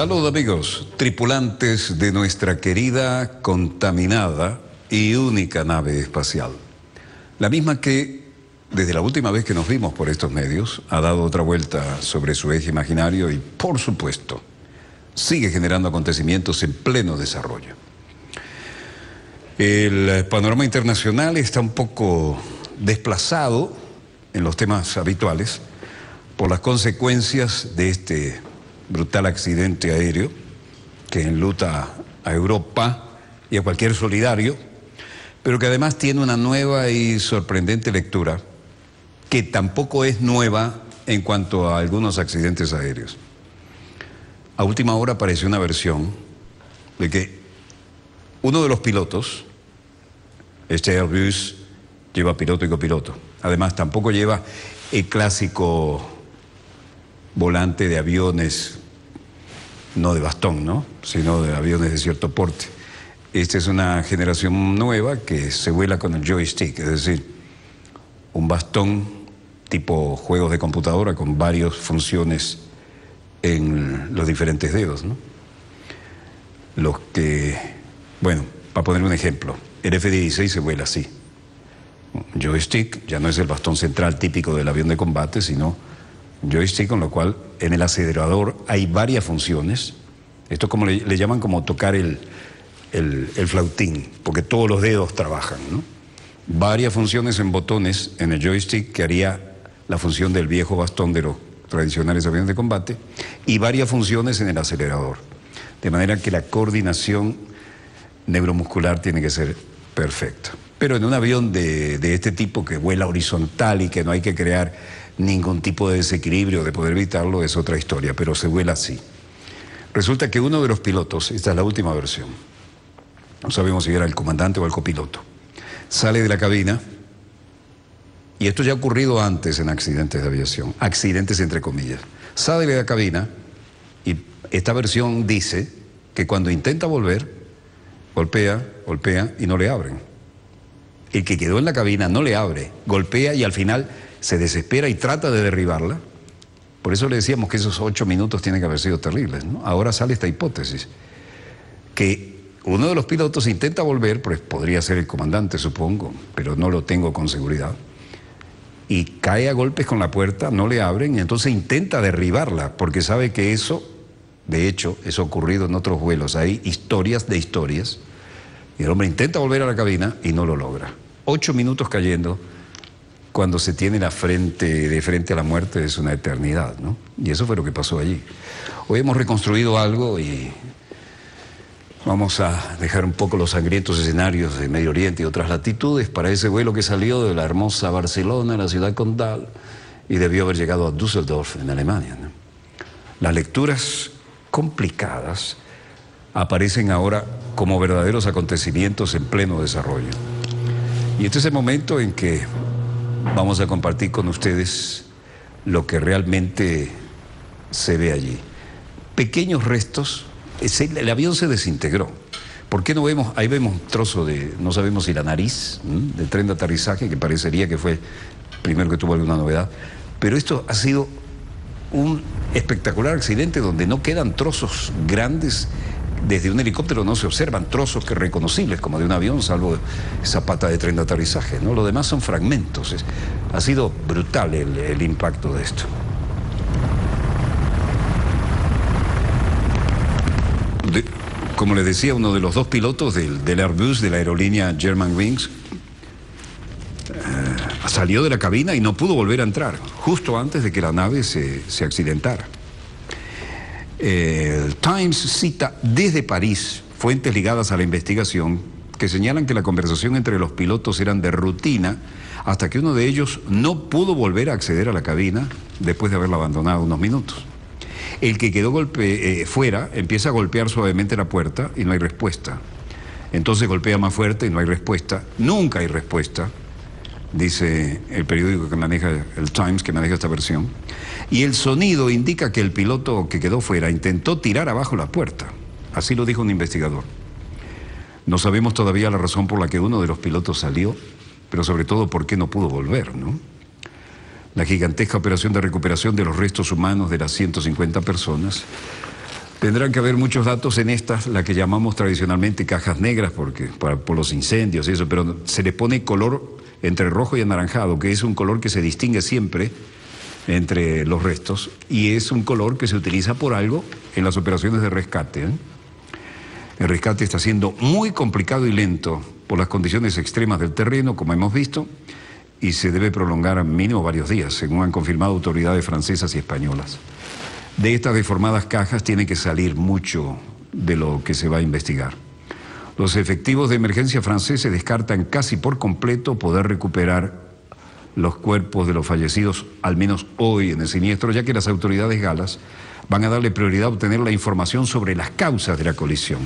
Salud amigos, tripulantes de nuestra querida, contaminada y única nave espacial. La misma que, desde la última vez que nos vimos por estos medios, ha dado otra vuelta sobre su eje imaginario y, por supuesto, sigue generando acontecimientos en pleno desarrollo. El panorama internacional está un poco desplazado en los temas habituales por las consecuencias de este brutal accidente aéreo que enluta a Europa y a cualquier solidario, pero que además tiene una nueva y sorprendente lectura que tampoco es nueva en cuanto a algunos accidentes aéreos. A última hora apareció una versión de que uno de los pilotos, este Airbus, lleva piloto y copiloto. Además, tampoco lleva el clásico volante de aviones, no de bastón, ¿no?, sino de aviones de cierto porte. Esta es una generación nueva que se vuela con el joystick, es decir, un bastón tipo juegos de computadora con varias funciones en los diferentes dedos, ¿no? Los que, bueno, para poner un ejemplo, el F-16 se vuela así. Un joystick ya no es el bastón central típico del avión de combate, sino un joystick con lo cual en el acelerador hay varias funciones. Esto es como le llaman como tocar el flautín, porque todos los dedos trabajan, ¿no? Varias funciones en botones en el joystick que haría la función del viejo bastón de los tradicionales aviones de combate y varias funciones en el acelerador. De manera que la coordinación neuromuscular tiene que ser perfecta. Pero en un avión de este tipo que vuela horizontal y que no hay que crear ningún tipo de desequilibrio de poder evitarlo es otra historia, pero se vuela así. Resulta que uno de los pilotos, esta es la última versión, no sabemos si era el comandante o el copiloto, sale de la cabina, y esto ya ha ocurrido antes en accidentes de aviación, accidentes entre comillas, sale de la cabina y esta versión dice que cuando intenta volver, golpea y no le abren. El que quedó en la cabina no le abre, golpea y al final se desespera y trata de derribarla. Por eso le decíamos que esos 8 minutos tienen que haber sido terribles, ¿no? Ahora sale esta hipótesis, que uno de los pilotos intenta volver, pues podría ser el comandante, supongo, pero no lo tengo con seguridad, y cae a golpes con la puerta, no le abren, y entonces intenta derribarla, porque sabe que eso, de hecho, eso ha ocurrido en otros vuelos, hay historias de historias, y el hombre intenta volver a la cabina y no lo logra. 8 minutos cayendo, cuando se tiene de frente a la muerte, es una eternidad, ¿no? Y eso fue lo que pasó allí. Hoy hemos reconstruido algo y vamos a dejar un poco los sangrientos escenarios de Medio Oriente y otras latitudes para ese vuelo que salió de la hermosa Barcelona, la ciudad condal, y debió haber llegado a Düsseldorf, en Alemania, ¿no? Las lecturas complicadas aparecen ahora como verdaderos acontecimientos en pleno desarrollo. Y este es el momento en que vamos a compartir con ustedes lo que realmente se ve allí. Pequeños restos, el avión se desintegró. ¿Por qué no vemos? Ahí vemos un trozo de, no sabemos si la nariz, del tren de aterrizaje, que parecería que fue el primero que tuvo alguna novedad. Pero esto ha sido un espectacular accidente donde no quedan trozos grandes. Desde un helicóptero no se observan trozos que reconocibles como de un avión, salvo esa pata de tren de aterrizaje, ¿no? Lo demás son fragmentos. Ha sido brutal el impacto de esto. Como les decía, uno de los dos pilotos del Airbus de la aerolínea Germanwings salió de la cabina y no pudo volver a entrar, justo antes de que la nave se accidentara. El Times cita desde París fuentes ligadas a la investigación que señalan que la conversación entre los pilotos eran de rutina hasta que uno de ellos no pudo volver a acceder a la cabina después de haberla abandonado unos minutos. El que quedó fuera empieza a golpear suavemente la puerta y no hay respuesta. Entonces golpea más fuerte y no hay respuesta. Nunca hay respuesta, dice el periódico que maneja, el Times, que maneja esta versión. Y el sonido indica que el piloto que quedó fuera intentó tirar abajo la puerta. Así lo dijo un investigador. No sabemos todavía la razón por la que uno de los pilotos salió, pero sobre todo por qué no pudo volver, ¿no? La gigantesca operación de recuperación de los restos humanos de las 150 personas Tendrán que haber muchos datos en estas, la que llamamos tradicionalmente cajas negras, porque por los incendios y eso, pero se le pone color entre rojo y anaranjado, que es un color que se distingue siempre entre los restos, y es un color que se utiliza por algo en las operaciones de rescate, ¿eh? El rescate está siendo muy complicado y lento por las condiciones extremas del terreno, como hemos visto, y se debe prolongar al mínimo varios días, según han confirmado autoridades francesas y españolas. De estas deformadas cajas tiene que salir mucho de lo que se va a investigar. Los efectivos de emergencia franceses descartan casi por completo poder recuperar los cuerpos de los fallecidos, al menos hoy en el siniestro, ya que las autoridades galas van a darle prioridad a obtener la información sobre las causas de la colisión.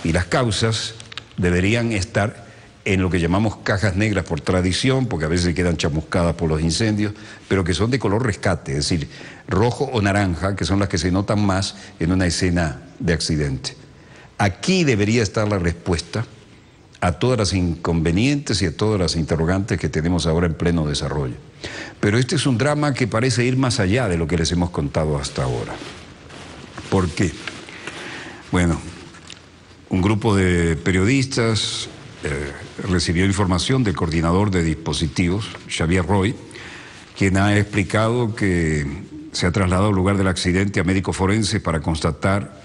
Y las causas deberían estar en lo que llamamos cajas negras por tradición, porque a veces quedan chamuscadas por los incendios, pero que son de color rescate, es decir, rojo o naranja, que son las que se notan más en una escena de accidente. Aquí debería estar la respuesta a todas las inconvenientes y a todas las interrogantes que tenemos ahora en pleno desarrollo. Pero este es un drama que parece ir más allá de lo que les hemos contado hasta ahora. ¿Por qué? Bueno, un grupo de periodistas recibió información del coordinador de dispositivos, Xavier Roy, quien ha explicado que se ha trasladado al lugar del accidente a médicos forenses para constatar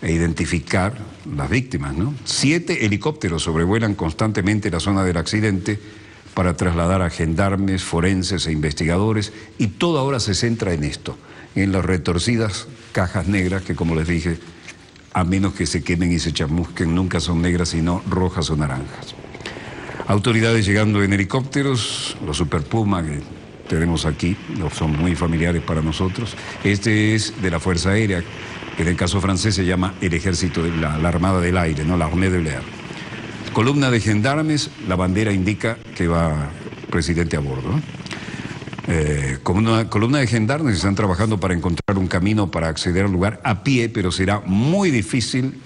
e identificar las víctimas, ¿no? 7 helicópteros sobrevuelan constantemente la zona del accidente para trasladar a gendarmes, forenses e investigadores, y todo ahora se centra en esto, en las retorcidas cajas negras que, como les dije, a menos que se quemen y se chamusquen, nunca son negras sino rojas o naranjas. Autoridades llegando en helicópteros, los Super Puma que tenemos aquí, son muy familiares para nosotros. Este es de la Fuerza Aérea, que en el caso francés se llama el Ejército, la Armada del Aire, ¿no? La Armée de l'Air. Columna de gendarmes, la bandera indica que va presidente a bordo, ¿no? Como una columna de gendarmes están trabajando para encontrar un camino para acceder al lugar a pie, pero será muy difícil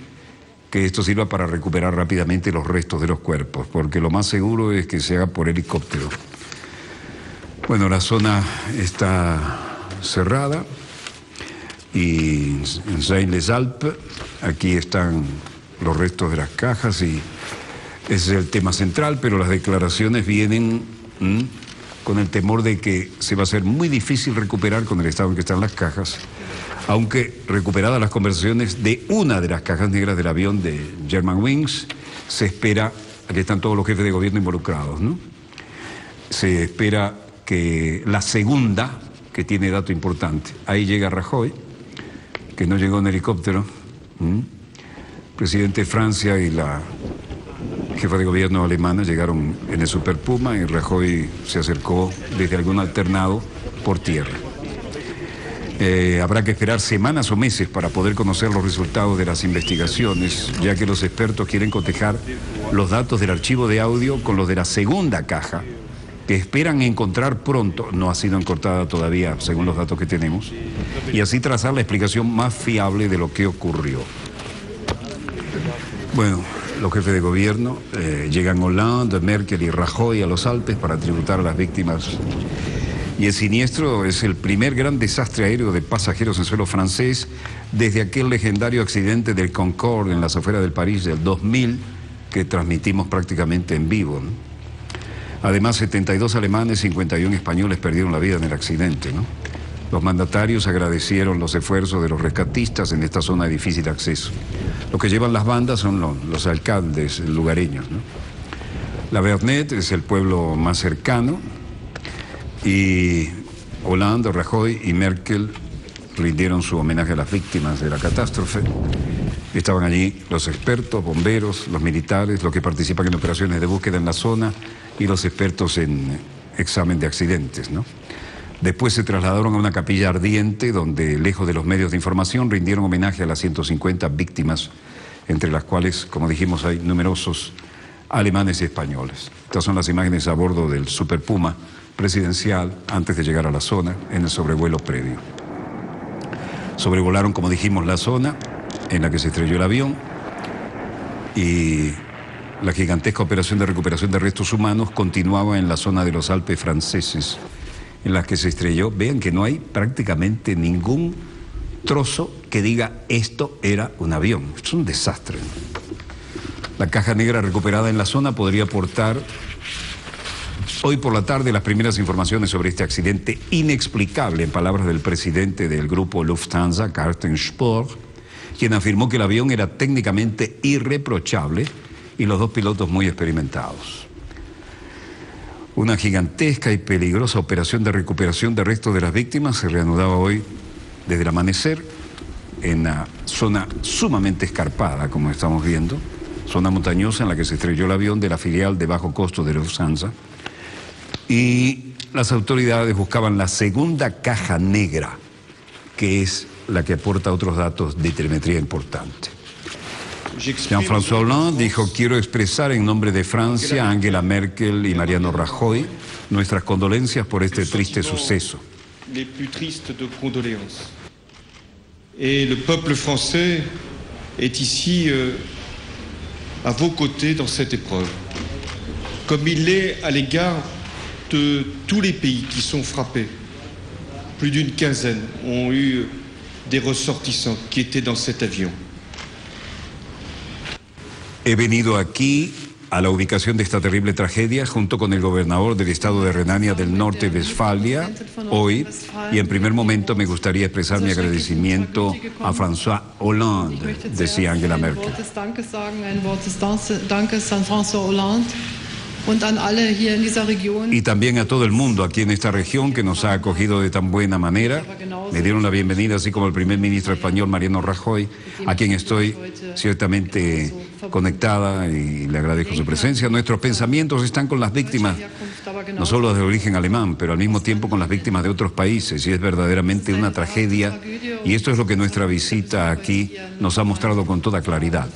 que esto sirva para recuperar rápidamente los restos de los cuerpos, porque lo más seguro es que se haga por helicóptero. Bueno, la zona está cerrada y en Saint-les-Alpes, aquí están los restos de las cajas y ese es el tema central, pero las declaraciones vienen con el temor de que se va a ser muy difícil recuperar con el estado en que están las cajas, aunque recuperadas las conversaciones de una de las cajas negras del avión de Germanwings, se espera, aquí están todos los jefes de gobierno involucrados, ¿no? Se espera que la segunda, que tiene dato importante, ahí llega Rajoy, que no llegó en helicóptero, presidente de Francia y la jefa de gobierno alemana llegaron en el Super Puma y Rajoy se acercó desde algún alternado por tierra. Habrá que esperar semanas o meses para poder conocer los resultados de las investigaciones, ya que los expertos quieren cotejar los datos del archivo de audio con los de la segunda caja, que esperan encontrar pronto, no ha sido encontrada todavía según los datos que tenemos, y así trazar la explicación más fiable de lo que ocurrió. Bueno, los jefes de gobierno llegan Hollande, Merkel y Rajoy a los Alpes para tributar a las víctimas. Y el siniestro es el primer gran desastre aéreo de pasajeros en suelo francés desde aquel legendario accidente del Concorde en las afueras del París del 2000 que transmitimos prácticamente en vivo, ¿no? Además, 72 alemanes, 51 españoles perdieron la vida en el accidente, ¿no? Los mandatarios agradecieron los esfuerzos de los rescatistas en esta zona de difícil acceso. Los que llevan las bandas son los alcaldes lugareños, ¿no? La Vernet es el pueblo más cercano y Hollande, Rajoy y Merkel rindieron su homenaje a las víctimas de la catástrofe. Estaban allí los expertos, bomberos, los militares, los que participan en operaciones de búsqueda en la zona y los expertos en examen de accidentes, ¿no? Después se trasladaron a una capilla ardiente donde, lejos de los medios de información, rindieron homenaje a las 150 víctimas, entre las cuales, como dijimos, hay numerosos alemanes y españoles. Estas son las imágenes a bordo del Super Puma presidencial antes de llegar a la zona en el sobrevuelo previo. Sobrevolaron, como dijimos, la zona en la que se estrelló el avión y la gigantesca operación de recuperación de restos humanos continuaba en la zona de los Alpes franceses en la que se estrelló. Vean que no hay prácticamente ningún trozo que diga esto era un avión. Es un desastre. La caja negra recuperada en la zona podría aportar hoy por la tarde las primeras informaciones sobre este accidente inexplicable, en palabras del presidente del grupo Lufthansa, Carsten Spohr, quien afirmó que el avión era técnicamente irreprochable y los dos pilotos muy experimentados. Una gigantesca y peligrosa operación de recuperación de restos de las víctimas se reanudaba hoy desde el amanecer en una zona sumamente escarpada, como estamos viendo, zona montañosa en la que se estrelló el avión de la filial de bajo costo de Lufthansa, y las autoridades buscaban la segunda caja negra, que es la que aporta otros datos de telemetría importante. Jean-François Hollande dijo: quiero expresar en nombre de Francia, Angela Merkel y Mariano Rajoy nuestras condolencias por este triste suceso. Les plus tristes de condoléances. Et le peuple français est ici à vos côtés dans cette épreuve, comme il l'est à l'égard de tous les pays qui sont frappés. Plus d'une quinzaine ont eu des ressortissants qui étaient dans cet avion. He venido aquí a la ubicación de esta terrible tragedia junto con el gobernador del estado de Renania del Norte, Westfalia, hoy, y en primer momento me gustaría expresar mi agradecimiento a François Hollande, decía Angela Merkel. Y también a todo el mundo aquí en esta región que nos ha acogido de tan buena manera. Me dieron la bienvenida, así como el primer ministro español Mariano Rajoy, a quien estoy ciertamente conectada y le agradezco su presencia. Nuestros pensamientos están con las víctimas, no solo las de origen alemán, pero al mismo tiempo con las víctimas de otros países, y es verdaderamente una tragedia, y esto es lo que nuestra visita aquí nos ha mostrado con toda claridad.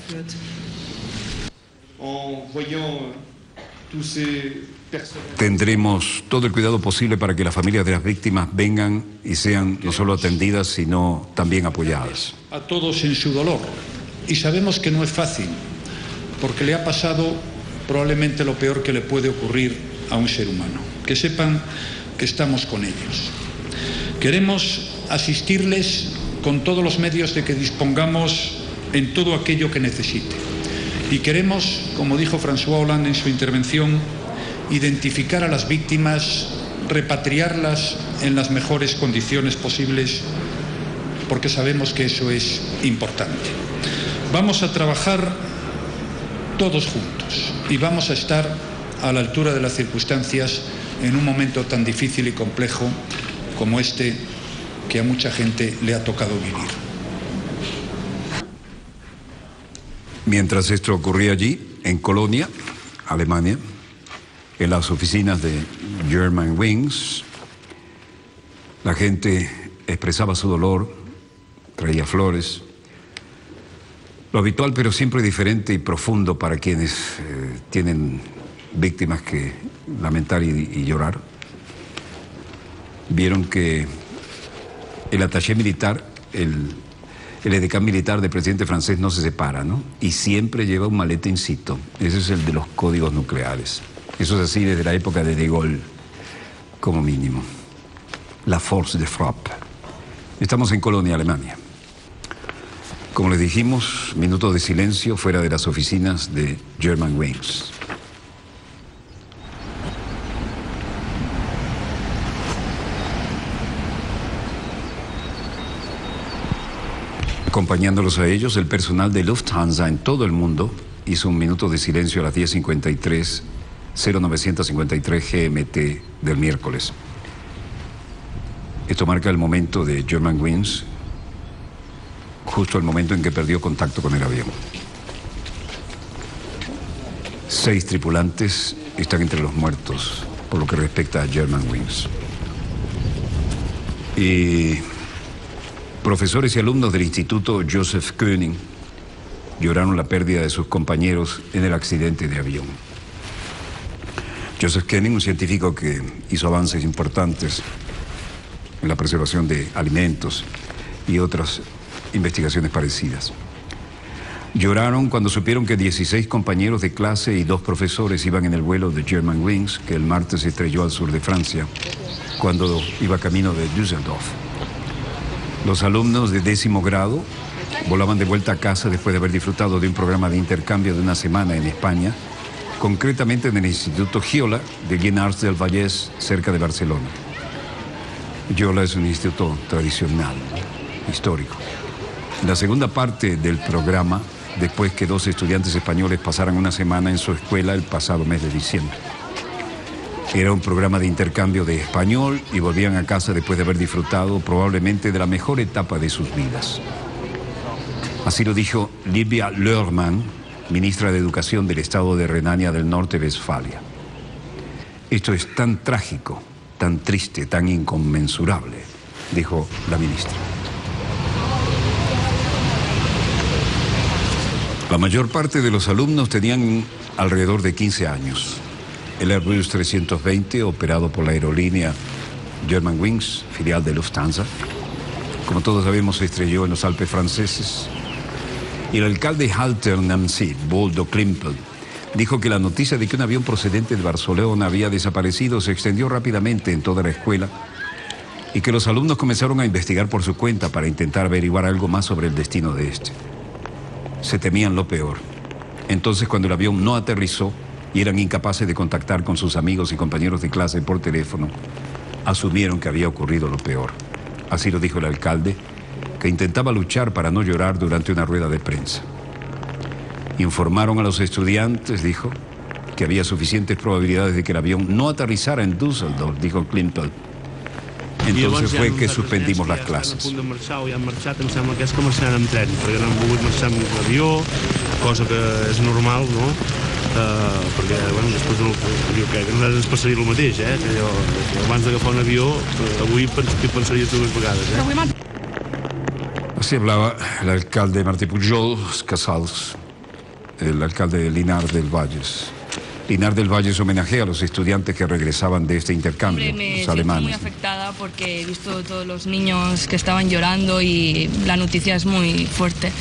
Tendremos todo el cuidado posible para que las familias de las víctimas vengan y sean no solo atendidas, sino también apoyadas. A todos en su dolor, y sabemos que no es fácil, porque le ha pasado probablemente lo peor que le puede ocurrir a un ser humano. Que sepan que estamos con ellos. Queremos asistirles con todos los medios de que dispongamos en todo aquello que necesite. Y queremos, como dijo François Hollande en su intervención, identificar a las víctimas, repatriarlas en las mejores condiciones posibles, porque sabemos que eso es importante. Vamos a trabajar todos juntos y vamos a estar a la altura de las circunstancias en un momento tan difícil y complejo como este que a mucha gente le ha tocado vivir. Mientras esto ocurría allí, en Colonia, Alemania, en las oficinas de Germanwings, la gente expresaba su dolor, traía flores, lo habitual pero siempre diferente y profundo para quienes tienen víctimas que lamentar y llorar. Vieron que el attaché militar, el edecán militar del presidente francés no se separa, ¿no? Y siempre lleva un maletincito. Ese es el de los códigos nucleares. Eso es así desde la época de De Gaulle, como mínimo. La force de frappe. Estamos en Colonia, Alemania. Como les dijimos, minutos de silencio fuera de las oficinas de Germanwings. Acompañándolos a ellos, el personal de Lufthansa en todo el mundo hizo un minuto de silencio a las 10:53, 0953 GMT del miércoles. Esto marca el momento de Germanwings, justo el momento en que perdió contacto con el avión. 6 tripulantes están entre los muertos, por lo que respecta a Germanwings. Y profesores y alumnos del Instituto Joseph Koenig lloraron la pérdida de sus compañeros en el accidente de avión. Joseph Koenig, un científico que hizo avances importantes en la preservación de alimentos y otras investigaciones parecidas. Lloraron cuando supieron que 16 compañeros de clase y 2 profesores iban en el vuelo de Germanwings, que el martes se estrelló al sur de Francia, cuando iba camino de Düsseldorf. Los alumnos de 10º grado volaban de vuelta a casa después de haber disfrutado de un programa de intercambio de una semana en España, concretamente en el Instituto Giola de Llinars del Vallès, cerca de Barcelona. Giola es un instituto tradicional, histórico. La segunda parte del programa, después que 2 estudiantes españoles pasaran una semana en su escuela el pasado mes de diciembre. Era un programa de intercambio de español y volvían a casa después de haber disfrutado probablemente de la mejor etapa de sus vidas. Así lo dijo Livia Lohrmann, ministra de Educación del Estado de Renania del Norte-Westfalia. Esto es tan trágico, tan triste, tan inconmensurable, dijo la ministra. La mayor parte de los alumnos tenían alrededor de 15 años. El Airbus 320, operado por la aerolínea Germanwings, filial de Lufthansa, como todos sabemos, se estrelló en los Alpes franceses. Y el alcalde Halter Namsi, Boldo Klimpel, dijo que la noticia de que un avión procedente de Barcelona había desaparecido se extendió rápidamente en toda la escuela y que los alumnos comenzaron a investigar por su cuenta para intentar averiguar algo más sobre el destino de este. Se temían lo peor. Entonces, cuando el avión no aterrizó y eran incapaces de contactar con sus amigos y compañeros de clase por teléfono, asumieron que había ocurrido lo peor. Así lo dijo el alcalde, que intentaba luchar para no llorar durante una rueda de prensa. Informaron a los estudiantes, dijo, que había suficientes probabilidades de que el avión no aterrizara en Düsseldorf, dijo Klimpel. Entonces fue que suspendimos las clases. Ja han marxat, em sembla que és que marxaran en tren, perquè no han volgut marxar amb l'avió, cosa que és normal, no? Perquè, bueno, després jo crec que a nosaltres ens passaria el mateix, que jo, abans d'agafar un avió, avui pensaria 2 vegades, Así hablaba el alcalde Martí Pujol Casals, el alcalde de Llinars del Vallès. Llinars del Vallès homenajea a los estudiantes que regresaban de este intercambio, los alemanes. Me siento muy afectada porque he visto todos los niños que estaban llorando y la noticia es muy fuerte.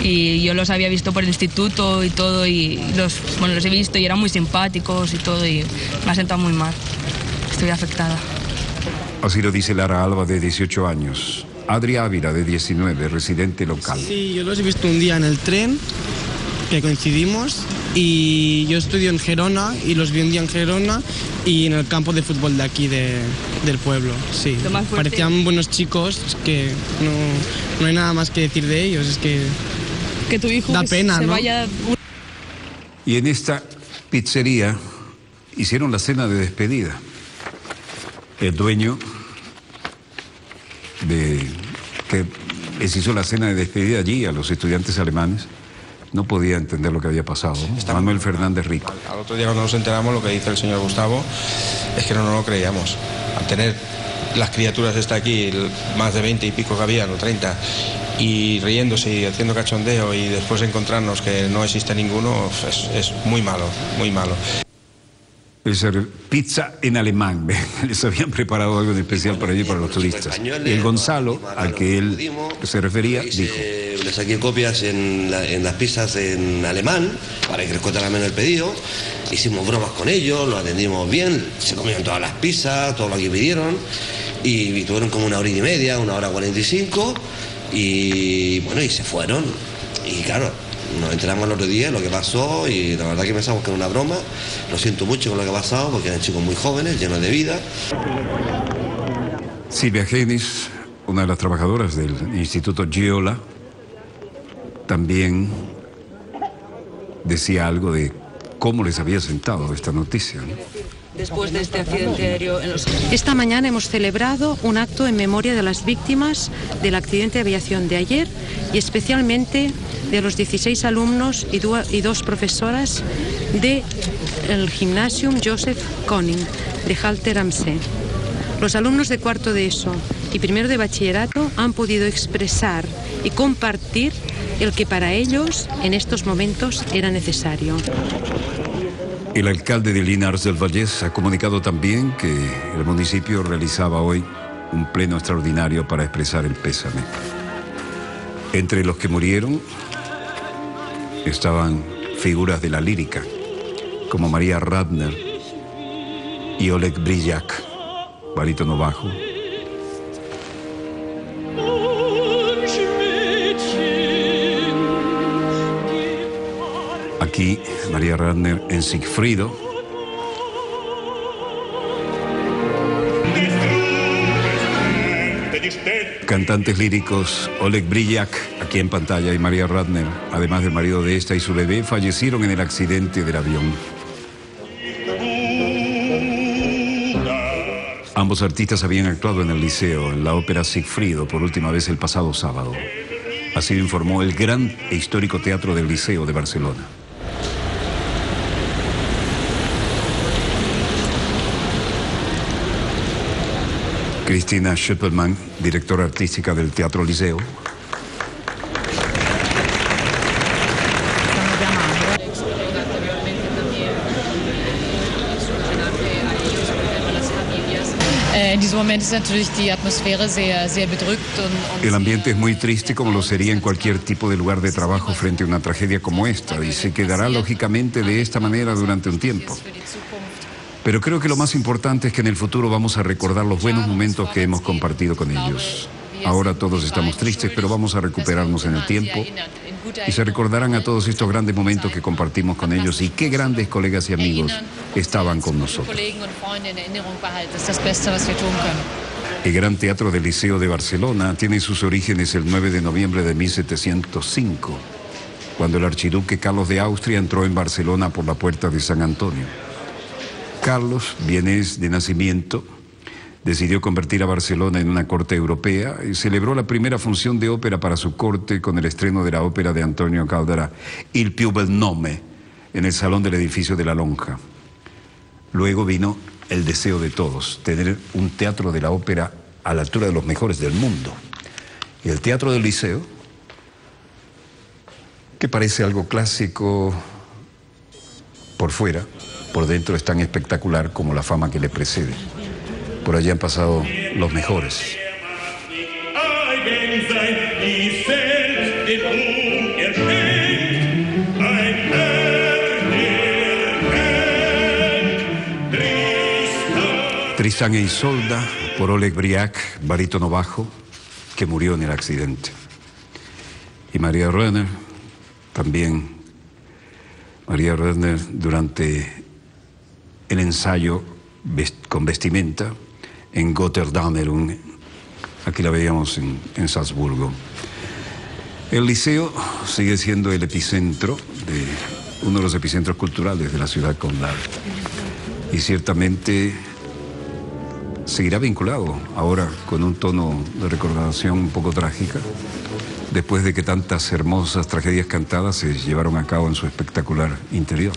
Y yo los había visto por el instituto y todo, y los he visto y eran muy simpáticos y todo, y me ha sentado muy mal. Estoy afectada. Así lo dice Lara Alba, de 18 años. Adri Ávila, de 19, residente local. Sí, yo los he visto un día en el tren, que coincidimos, y yo estudio en Gerona y los vi un día en Gerona y en el campo de fútbol de aquí del pueblo, sí. Parecían buenos chicos, que no hay nada más que decir de ellos, es que tu hijo da pena, se ¿no? vaya. Y en esta pizzería hicieron la cena de despedida. El dueño que les hizo la cena de despedida allí a los estudiantes alemanes no podía entender lo que había pasado, ¿no? Manuel Fernández Rico. Al otro día, cuando nos enteramos, lo que dice el señor Gustavo es que no nos lo creíamos. Al tener las criaturas aquí, más de 20 y pico que habían, o 30, y riéndose y haciendo cachondeo, y después encontrarnos que no existe ninguno, es muy malo, muy malo. Es pizza en alemán. Les habían preparado algo en especial para allí, para los turistas. Y el Gonzalo, al que él se refería, dijo: le saqué copias en las pizzas en alemán para que les contara menos el pedido. Hicimos bromas con ellos, lo atendimos bien, se comieron todas las pizzas, todo lo que pidieron, y tuvieron como 1 hora y media, 1 hora 45, y bueno, y se fueron. Y claro, nos enteramos el otro día de lo que pasó, y la verdad que pensamos que era una broma. Lo siento mucho con lo que ha pasado, porque eran chicos muy jóvenes, llenos de vida. Silvia Genis, una de las trabajadoras del Instituto Giola, también decía algo de cómo les había sentado esta noticia, ¿no? Después de este accidente aéreo en los... Esta mañana hemos celebrado un acto en memoria de las víctimas del accidente de aviación de ayer, y especialmente de los 16 alumnos y 2 profesoras del Gymnasium Joseph Koning de Halter am See. Los alumnos de cuarto de ESO y primero de bachillerato han podido expresar y compartir el que para ellos en estos momentos era necesario. El alcalde de Llinars del Vallès ha comunicado también que el municipio realizaba hoy un pleno extraordinario para expresar el pésame. Entre los que murieron estaban figuras de la lírica, como María Radner y Oleg Brilak, barítono bajo, Aquí María Radner en Sigfrido. Cantantes líricos Oleg Brillak, aquí en pantalla, y María Radner, además del marido de esta y su bebé, fallecieron en el accidente del avión. Ambos artistas habían actuado en el Liceo, en la ópera Sigfrido, por última vez el pasado sábado. Así lo informó el gran e histórico Teatro del Liceo de Barcelona. Cristina Schöppelmann, directora artística del Teatro Liceo. El ambiente es muy triste, como lo sería en cualquier tipo de lugar de trabajo frente a una tragedia como esta, y se quedará lógicamente de esta manera durante un tiempo. Pero creo que lo más importante es que en el futuro vamos a recordar los buenos momentos que hemos compartido con ellos. Ahora todos estamos tristes, pero vamos a recuperarnos en el tiempo y se recordarán a todos estos grandes momentos que compartimos con ellos y qué grandes colegas y amigos estaban con nosotros. El Gran Teatro del Liceo de Barcelona tiene sus orígenes el 9 de noviembre de 1705, cuando el archiduque Carlos de Austria entró en Barcelona por la puerta de San Antonio. Carlos, vienés de nacimiento, decidió convertir a Barcelona en una corte europea y celebró la primera función de ópera para su corte con el estreno de la ópera de Antonio Caldara, Il più bel nome, en el salón del edificio de la Lonja. Luego vino el deseo de todos, tener un teatro de la ópera a la altura de los mejores del mundo. Y el Teatro del Liceo, que parece algo clásico por fuera, por dentro es tan espectacular como la fama que le precede. Por allí han pasado los mejores. Tristan e Isolda, por Oleg Brillak, barítono bajo, que murió en el accidente. Y María Radner, también. María Radner, durante el ensayo con vestimenta en Götterdammerung, aquí la veíamos en Salzburgo. El Liceo sigue siendo el epicentro, uno de los epicentros culturales de la ciudad condal, y ciertamente seguirá vinculado ahora con un tono de recordación un poco trágica, después de que tantas hermosas tragedias cantadas se llevaron a cabo en su espectacular interior.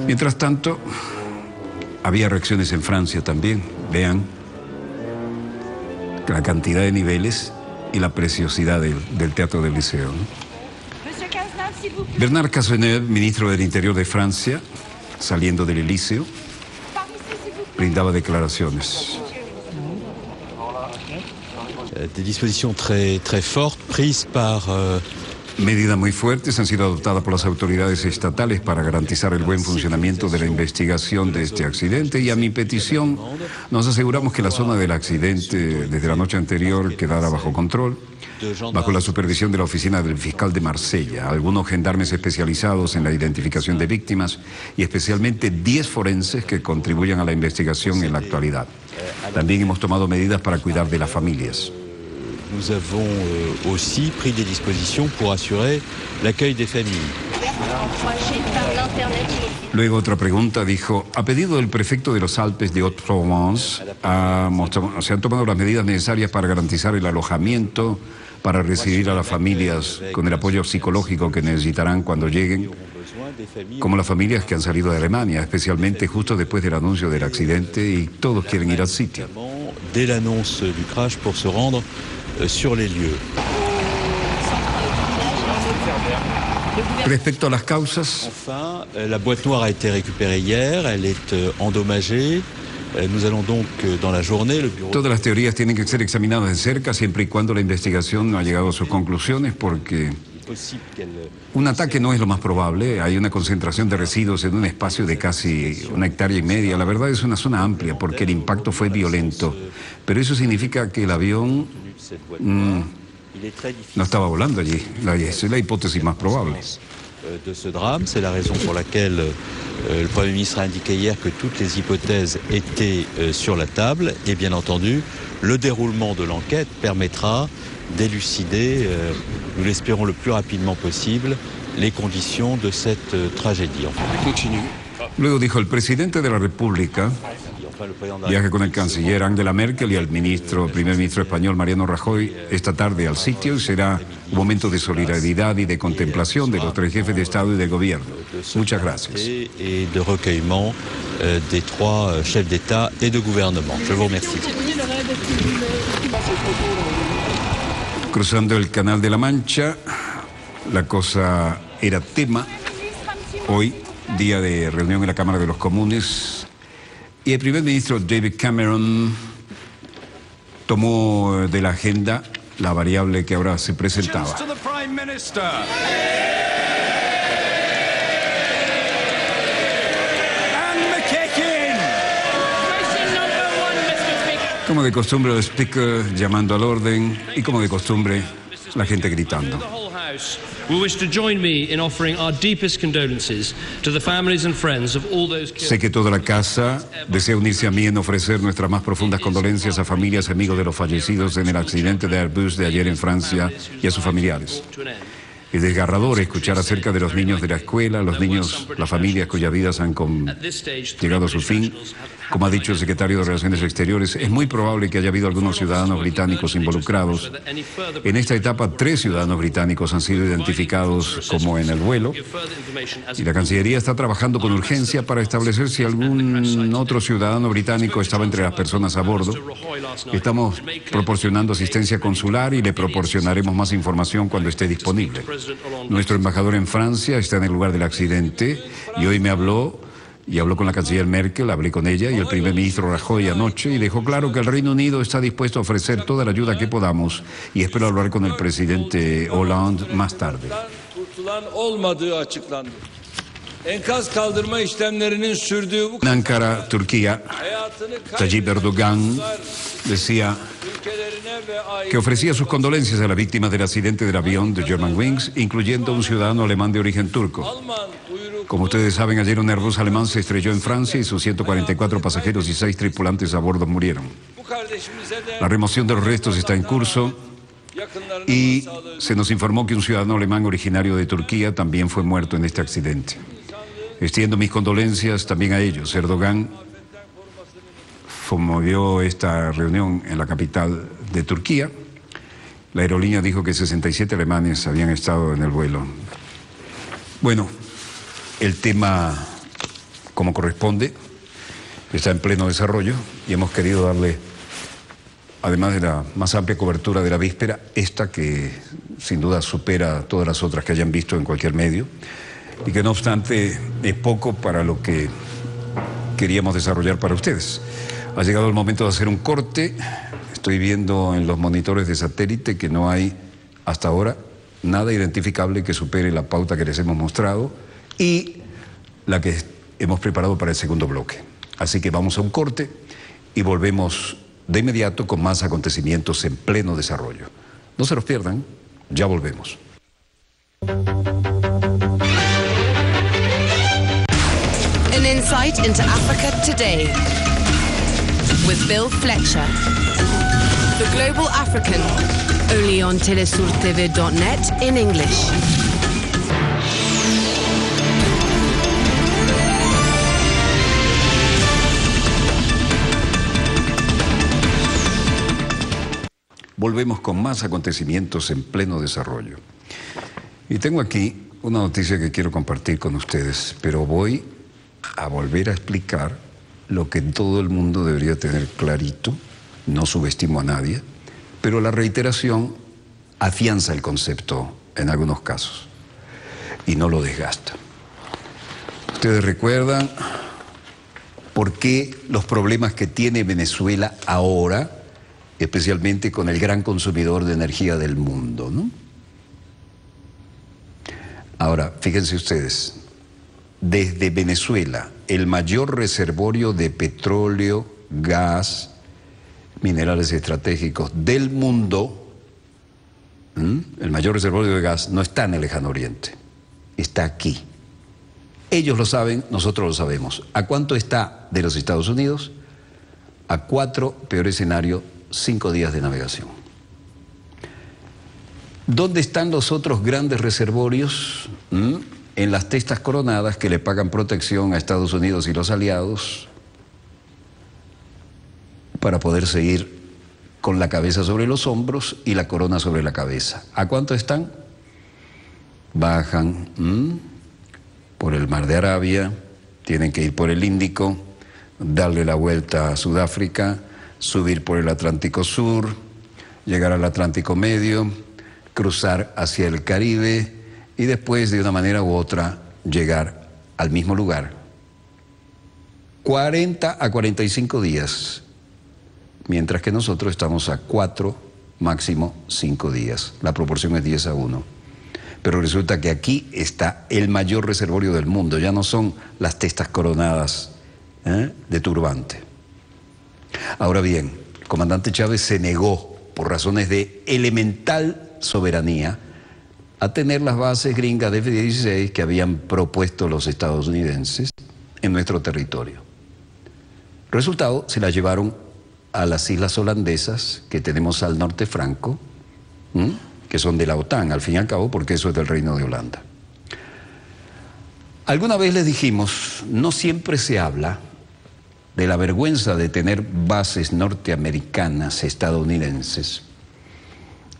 Mientras tanto, había reacciones en Francia también. Vean la cantidad de niveles y la preciosidad del Teatro del Liceo, ¿no? Bernard Cazeneuve, ministro del Interior de Francia, saliendo del Liceo, brindaba declaraciones. Des dispositions très fortes prises par Medidas muy fuertes han sido adoptadas por las autoridades estatales para garantizar el buen funcionamiento de la investigación de este accidente, y a mi petición nos aseguramos que la zona del accidente desde la noche anterior quedara bajo control, bajo la supervisión de la oficina del fiscal de Marsella, algunos gendarmes especializados en la identificación de víctimas y especialmente 10 forenses que contribuyan a la investigación en la actualidad. También hemos tomado medidas para cuidar de las familias. Nous avons aussi pris des dispositions pour assurer l'accueil des familles. Luego otra pregunta, dijo, a pedido del prefecto de los Alpes de Haute-Provence, se han tomado las medidas necesarias para garantizar el alojamiento, para recibir a las familias con el apoyo psicológico que necesitarán cuando lleguen, como las familias que han salido de Alemania, especialmente justo después del anuncio del accidente, y todos quieren ir al sitio. Dès l'annonce du crash pour se rendre sur les lieux. Respecto a las causas, enfin, la boîte noire a été récupérée hier, elle est endommagée. Nous allons donc dans la journée, le bureau... Todas las teorías tienen que ser examinadas de cerca siempre y cuando la investigación no ha llegado a sus conclusiones, porque un ataque no es lo más probable. Hay una concentración de residuos en un espacio de casi 1,5 hectáreas. La verdad es una zona amplia porque el impacto fue violento, pero eso significa que el avión no estaba volando allí. Esa es la hipótesis más probable. de ce drame. C'est la raison pour laquelle le Premier ministre a indiqué hier que toutes les hypothèses étaient sur la table et bien entendu, le déroulement de l'enquête permettra d'élucider, nous l'espérons le plus rapidement possible, les conditions de cette tragédie. Luego dijo el presidente de la República, viaja con el canciller Angela Merkel y el primer ministro español Mariano Rajoy esta tarde al sitio y será un momento de solidaridad y de contemplación de los tres jefes de Estado y de Gobierno. Muchas gracias. Et de recueillement des trois chefs d'État et de gouvernement. Je vous remercie. Cruzando el Canal de la Mancha, la cosa era tema hoy, día de reunión en la Cámara de los Comunes, y el primer ministro David Cameron tomó de la agenda la variable que ahora se presentaba. Como de costumbre el speaker llamando al orden y como de costumbre la gente gritando. Sé que toda la casa desea unirse a mí en ofrecer nuestras más profundas condolencias a familias y amigos de los fallecidos en el accidente de Airbus de ayer en Francia y a sus familiares. Es desgarrador escuchar acerca de los niños de la escuela, los niños, las familias cuyas vidas han llegado a su fin. Como ha dicho el secretario de Relaciones Exteriores, es muy probable que haya habido algunos ciudadanos británicos involucrados. En esta etapa, 3 ciudadanos británicos han sido identificados como en el vuelo y la Cancillería está trabajando con urgencia para establecer si algún otro ciudadano británico estaba entre las personas a bordo. Estamos proporcionando asistencia consular y le proporcionaremos más información cuando esté disponible. Nuestro embajador en Francia está en el lugar del accidente y hoy me habló con la canciller Merkel, hablé con ella y el primer ministro Rajoy anoche y dejó claro que el Reino Unido está dispuesto a ofrecer toda la ayuda que podamos y espero hablar con el presidente Hollande más tarde. En Ankara, Turquía, Tayyip Erdogan decía que ofrecía sus condolencias a las víctimas del accidente del avión de Germanwings, incluyendo a un ciudadano alemán de origen turco. Como ustedes saben, ayer un Airbus alemán se estrelló en Francia y sus 144 pasajeros y 6 tripulantes a bordo murieron. La remoción de los restos está en curso y se nos informó que un ciudadano alemán originario de Turquía también fue muerto en este accidente. Extiendo mis condolencias también a ellos. Erdogan promovió esta reunión en la capital de Turquía. La aerolínea dijo que 67 alemanes habían estado en el vuelo. Bueno, el tema, como corresponde, está en pleno desarrollo y hemos querido darle, además de la más amplia cobertura de la víspera, esta que sin duda supera todas las otras que hayan visto en cualquier medio y que no obstante es poco para lo que queríamos desarrollar para ustedes. Ha llegado el momento de hacer un corte. Estoy viendo en los monitores de satélite que no hay hasta ahora nada identificable que supere la pauta que les hemos mostrado y la que hemos preparado para el segundo bloque. Así que vamos a un corte y volvemos de inmediato con más acontecimientos en pleno desarrollo. No se los pierdan, ya volvemos. An insight into Africa today with Bill Fletcher. The Global African, only on telesurtv.net in English. Volvemos con más acontecimientos en pleno desarrollo. Y tengo aquí una noticia que quiero compartir con ustedes, pero voy a volver a explicar lo que todo el mundo debería tener clarito. No subestimo a nadie, pero la reiteración afianza el concepto en algunos casos y no lo desgasta. Ustedes recuerdan por qué los problemas que tiene Venezuela ahora, especialmente con el gran consumidor de energía del mundo, ¿no? Ahora, fíjense ustedes, desde Venezuela, el mayor reservorio de petróleo, gas, minerales estratégicos del mundo, el mayor reservorio de gas no está en el lejano oriente, está aquí. Ellos lo saben, nosotros lo sabemos. ¿A cuánto está de los Estados Unidos? A 4, peor escenario, 5 días de navegación. ¿Dónde están los otros grandes reservorios? En las testas coronadas que le pagan protección a Estados Unidos y los aliados para poder seguir con la cabeza sobre los hombros y la corona sobre la cabeza. ¿A cuánto están? Bajan por el Mar de Arabia, tienen que ir por el Índico, darle la vuelta a Sudáfrica, subir por el Atlántico Sur, llegar al Atlántico Medio, cruzar hacia el Caribe y después, de una manera u otra, llegar al mismo lugar. 40 a 45 días, mientras que nosotros estamos a 4, máximo 5 días. La proporción es 10 a 1. Pero resulta que aquí está el mayor reservorio del mundo, ya no son las testas coronadas de turbante. Ahora bien, el comandante Chávez se negó, por razones de elemental soberanía, a tener las bases gringas de F-16 que habían propuesto los estadounidenses en nuestro territorio. Resultado, se las llevaron a las islas holandesas que tenemos al norte franco, que son de la OTAN, al fin y al cabo, porque eso es del Reino de Holanda. Alguna vez les dijimos, no siempre se habla de la vergüenza de tener bases norteamericanas, estadounidenses,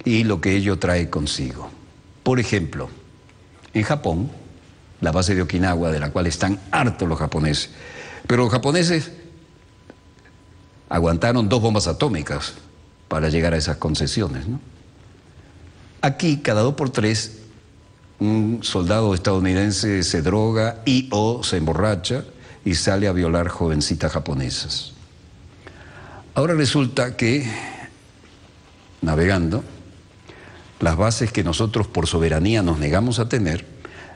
y lo que ello trae consigo. Por ejemplo, en Japón, la base de Okinawa, de la cual están hartos los japoneses, pero los japoneses aguantaron 2 bombas atómicas para llegar a esas concesiones, ¿no? Aquí, cada 2 por 3, un soldado estadounidense se droga o se emborracha y sale a violar jovencitas japonesas. Ahora resulta que, navegando, las bases que nosotros por soberanía nos negamos a tener,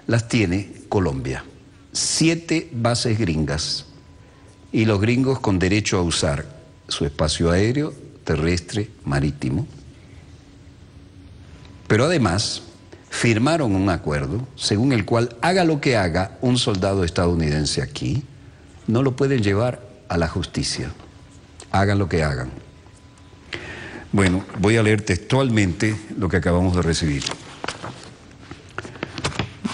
las tiene Colombia. 7 bases gringas, y los gringos con derecho a usar su espacio aéreo, terrestre, marítimo. Pero además firmaron un acuerdo según el cual, haga lo que haga un soldado estadounidense aquí, no lo pueden llevar a la justicia, hagan lo que hagan. Bueno, voy a leer textualmente lo que acabamos de recibir.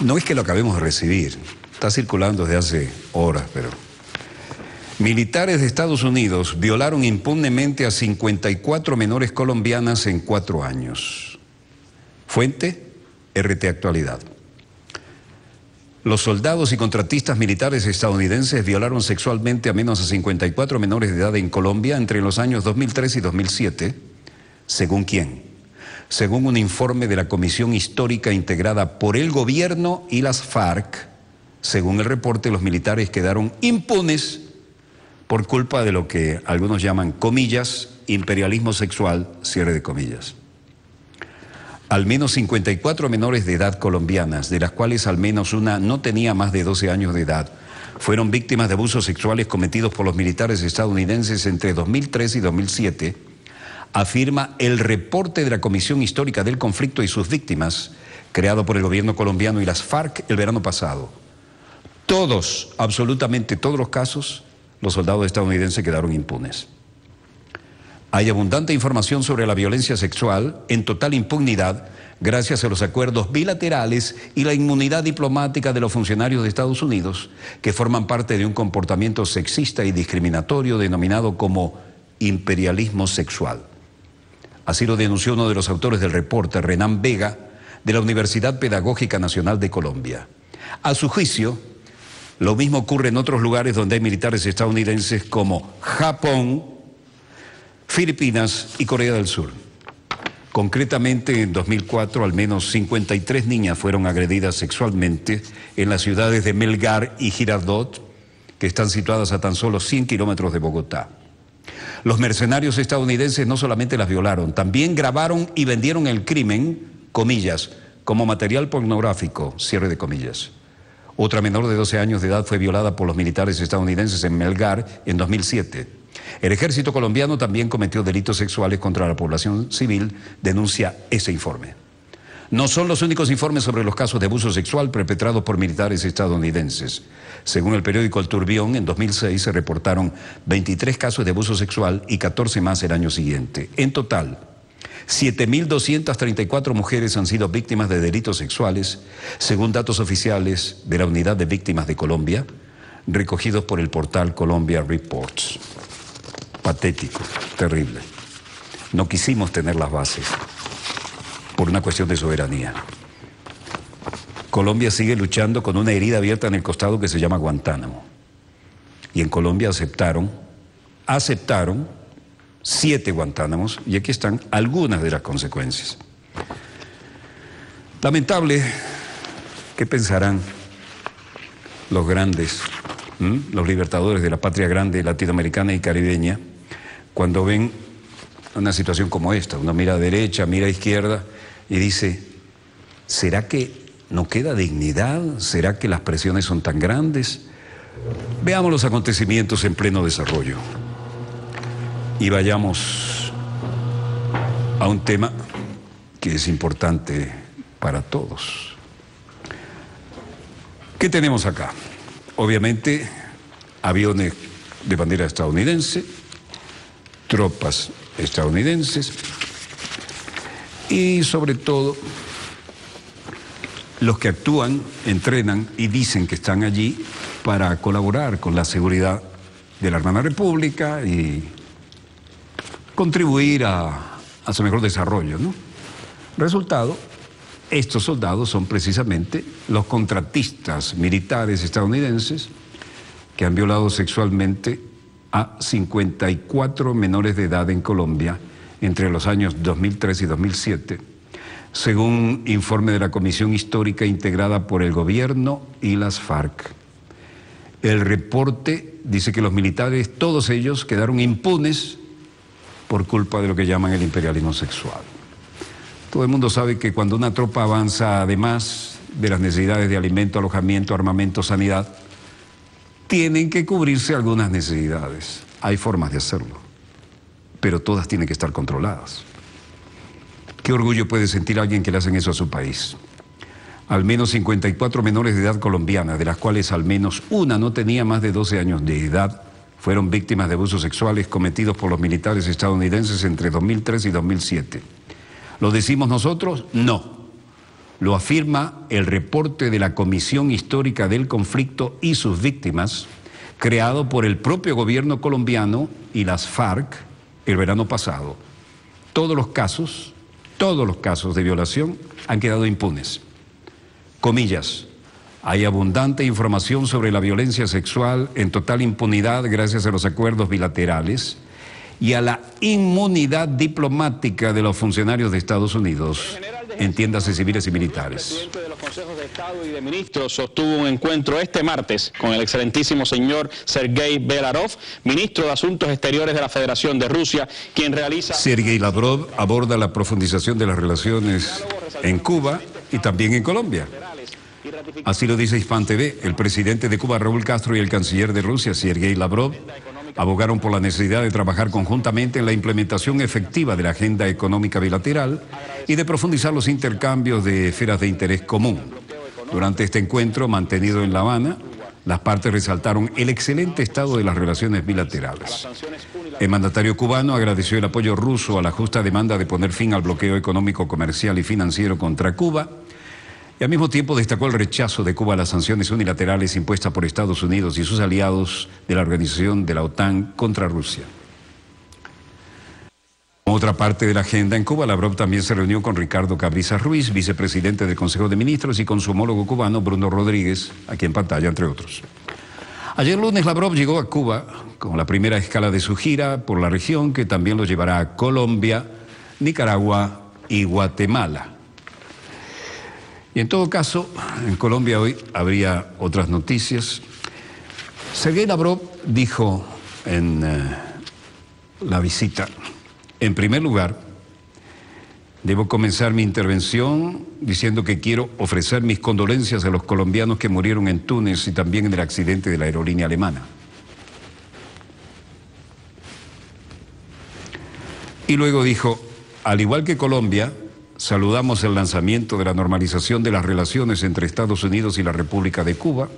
No es que lo acabemos de recibir, está circulando desde hace horas, pero... Militares de Estados Unidos violaron impunemente a 54 menores colombianas en 4 años. Fuente, RT Actualidad. Los soldados y contratistas militares estadounidenses violaron sexualmente a menos de 54 menores de edad en Colombia entre los años 2003 y 2007. ¿Según quién? Según un informe de la Comisión Histórica integrada por el gobierno y las FARC. Según el reporte, los militares quedaron impunes por culpa de lo que algunos llaman, comillas, imperialismo sexual, cierre de comillas. Al menos 54 menores de edad colombianas, de las cuales al menos una no tenía más de 12 años de edad, fueron víctimas de abusos sexuales cometidos por los militares estadounidenses entre 2003 y 2007, afirma el reporte de la Comisión Histórica del Conflicto y sus víctimas, creado por el gobierno colombiano y las FARC el verano pasado. Todos, absolutamente todos los casos, los soldados estadounidenses quedaron impunes. Hay abundante información sobre la violencia sexual en total impunidad gracias a los acuerdos bilaterales y la inmunidad diplomática de los funcionarios de Estados Unidos que forman parte de un comportamiento sexista y discriminatorio denominado como imperialismo sexual. Así lo denunció uno de los autores del reporte, Renan Vega, de la Universidad Pedagógica Nacional de Colombia. A su juicio, lo mismo ocurre en otros lugares donde hay militares estadounidenses como Japón, Filipinas y Corea del Sur. Concretamente, en 2004, al menos 53 niñas fueron agredidas sexualmente en las ciudades de Melgar y Girardot, que están situadas a tan solo 100 kilómetros de Bogotá. Los mercenarios estadounidenses no solamente las violaron, también grabaron y vendieron el crimen, comillas, como material pornográfico, cierre de comillas. Otra menor de 12 años de edad fue violada por los militares estadounidenses en Melgar en 2007. El ejército colombiano también cometió delitos sexuales contra la población civil, denuncia ese informe. No son los únicos informes sobre los casos de abuso sexual perpetrados por militares estadounidenses. Según el periódico El Turbión, en 2006 se reportaron 23 casos de abuso sexual y 14 más el año siguiente. En total, 7.234 mujeres han sido víctimas de delitos sexuales, según datos oficiales de la Unidad de Víctimas de Colombia, recogidos por el portal Colombia Reports. Patético, terrible. No quisimos tener las bases por una cuestión de soberanía. Colombia sigue luchando con una herida abierta en el costado que se llama Guantánamo. Y en Colombia aceptaron 7 Guantánamos, y aquí están algunas de las consecuencias. Lamentable, ¿qué pensarán los grandes, los libertadores de la patria grande latinoamericana y caribeña, cuando ven una situación como esta? Uno mira a derecha, mira a izquierda y dice, ¿será que no queda dignidad? ¿Será que las presiones son tan grandes? Veamos los acontecimientos en pleno desarrollo y vayamos a un tema que es importante para todos. ¿Qué tenemos acá? Obviamente, aviones de bandera estadounidense, tropas estadounidenses y sobre todo los que actúan, entrenan y dicen que están allí para colaborar con la seguridad de la hermana república y contribuir a su mejor desarrollo, ¿no? Resultado, estos soldados son precisamente los contratistas militares estadounidenses que han violado sexualmente a 54 menores de edad en Colombia entre los años 2003 y 2007, según informe de la Comisión Histórica integrada por el gobierno y las FARC. El reporte dice que los militares, todos ellos, quedaron impunes por culpa de lo que llaman el imperialismo sexual. Todo el mundo sabe que cuando una tropa avanza, además de las necesidades de alimento, alojamiento, armamento, sanidad, tienen que cubrirse algunas necesidades. Hay formas de hacerlo, pero todas tienen que estar controladas. ¿Qué orgullo puede sentir alguien que le hacen eso a su país? Al menos 54 menores de edad colombiana, de las cuales al menos una no tenía más de 12 años de edad, fueron víctimas de abusos sexuales cometidos por los militares estadounidenses entre 2003 y 2007. ¿Lo decimos nosotros? No. Lo afirma el reporte de la Comisión Histórica del Conflicto y sus víctimas, creado por el propio gobierno colombiano y las FARC el verano pasado. Todos los casos de violación han quedado impunes. Comillas, hay abundante información sobre la violencia sexual en total impunidad gracias a los acuerdos bilaterales y a la inmunidad diplomática de los funcionarios de Estados Unidos, entiéndase civiles y militares. El presidente de los consejos de Estado y de ministros sostuvo un encuentro este martes con el excelentísimo señor Sergei Lavrov, ministro de Asuntos Exteriores de la Federación de Rusia, quien realiza... Sergei Lavrov aborda la profundización de las relaciones en Cuba y también en Colombia. Así lo dice Hispan TV. El presidente de Cuba, Raúl Castro, y el canciller de Rusia, Sergei Lavrov, abogaron por la necesidad de trabajar conjuntamente en la implementación efectiva de la agenda económica bilateral y de profundizar los intercambios de esferas de interés común. Durante este encuentro mantenido en La Habana, las partes resaltaron el excelente estado de las relaciones bilaterales. El mandatario cubano agradeció el apoyo ruso a la justa demanda de poner fin al bloqueo económico, comercial y financiero contra Cuba, y al mismo tiempo destacó el rechazo de Cuba a las sanciones unilaterales impuestas por Estados Unidos y sus aliados de la organización de la OTAN contra Rusia. Como otra parte de la agenda, en Cuba, Lavrov también se reunió con Ricardo Cabrizas Ruiz, vicepresidente del Consejo de Ministros, y con su homólogo cubano, Bruno Rodríguez, aquí en pantalla, entre otros. Ayer lunes, Lavrov llegó a Cuba con la primera escala de su gira por la región, que también lo llevará a Colombia, Nicaragua y Guatemala. Y en todo caso, en Colombia hoy habría otras noticias. Sergei Lavrov dijo en la visita, en primer lugar, debo comenzar mi intervención diciendo que quiero ofrecer mis condolencias a los colombianos que murieron en Túnez y también en el accidente de la aerolínea alemana. Y luego dijo, al igual que Colombia, saludamos el lanzamiento de la normalización de las relaciones entre Estados Unidos y la República de Cuba.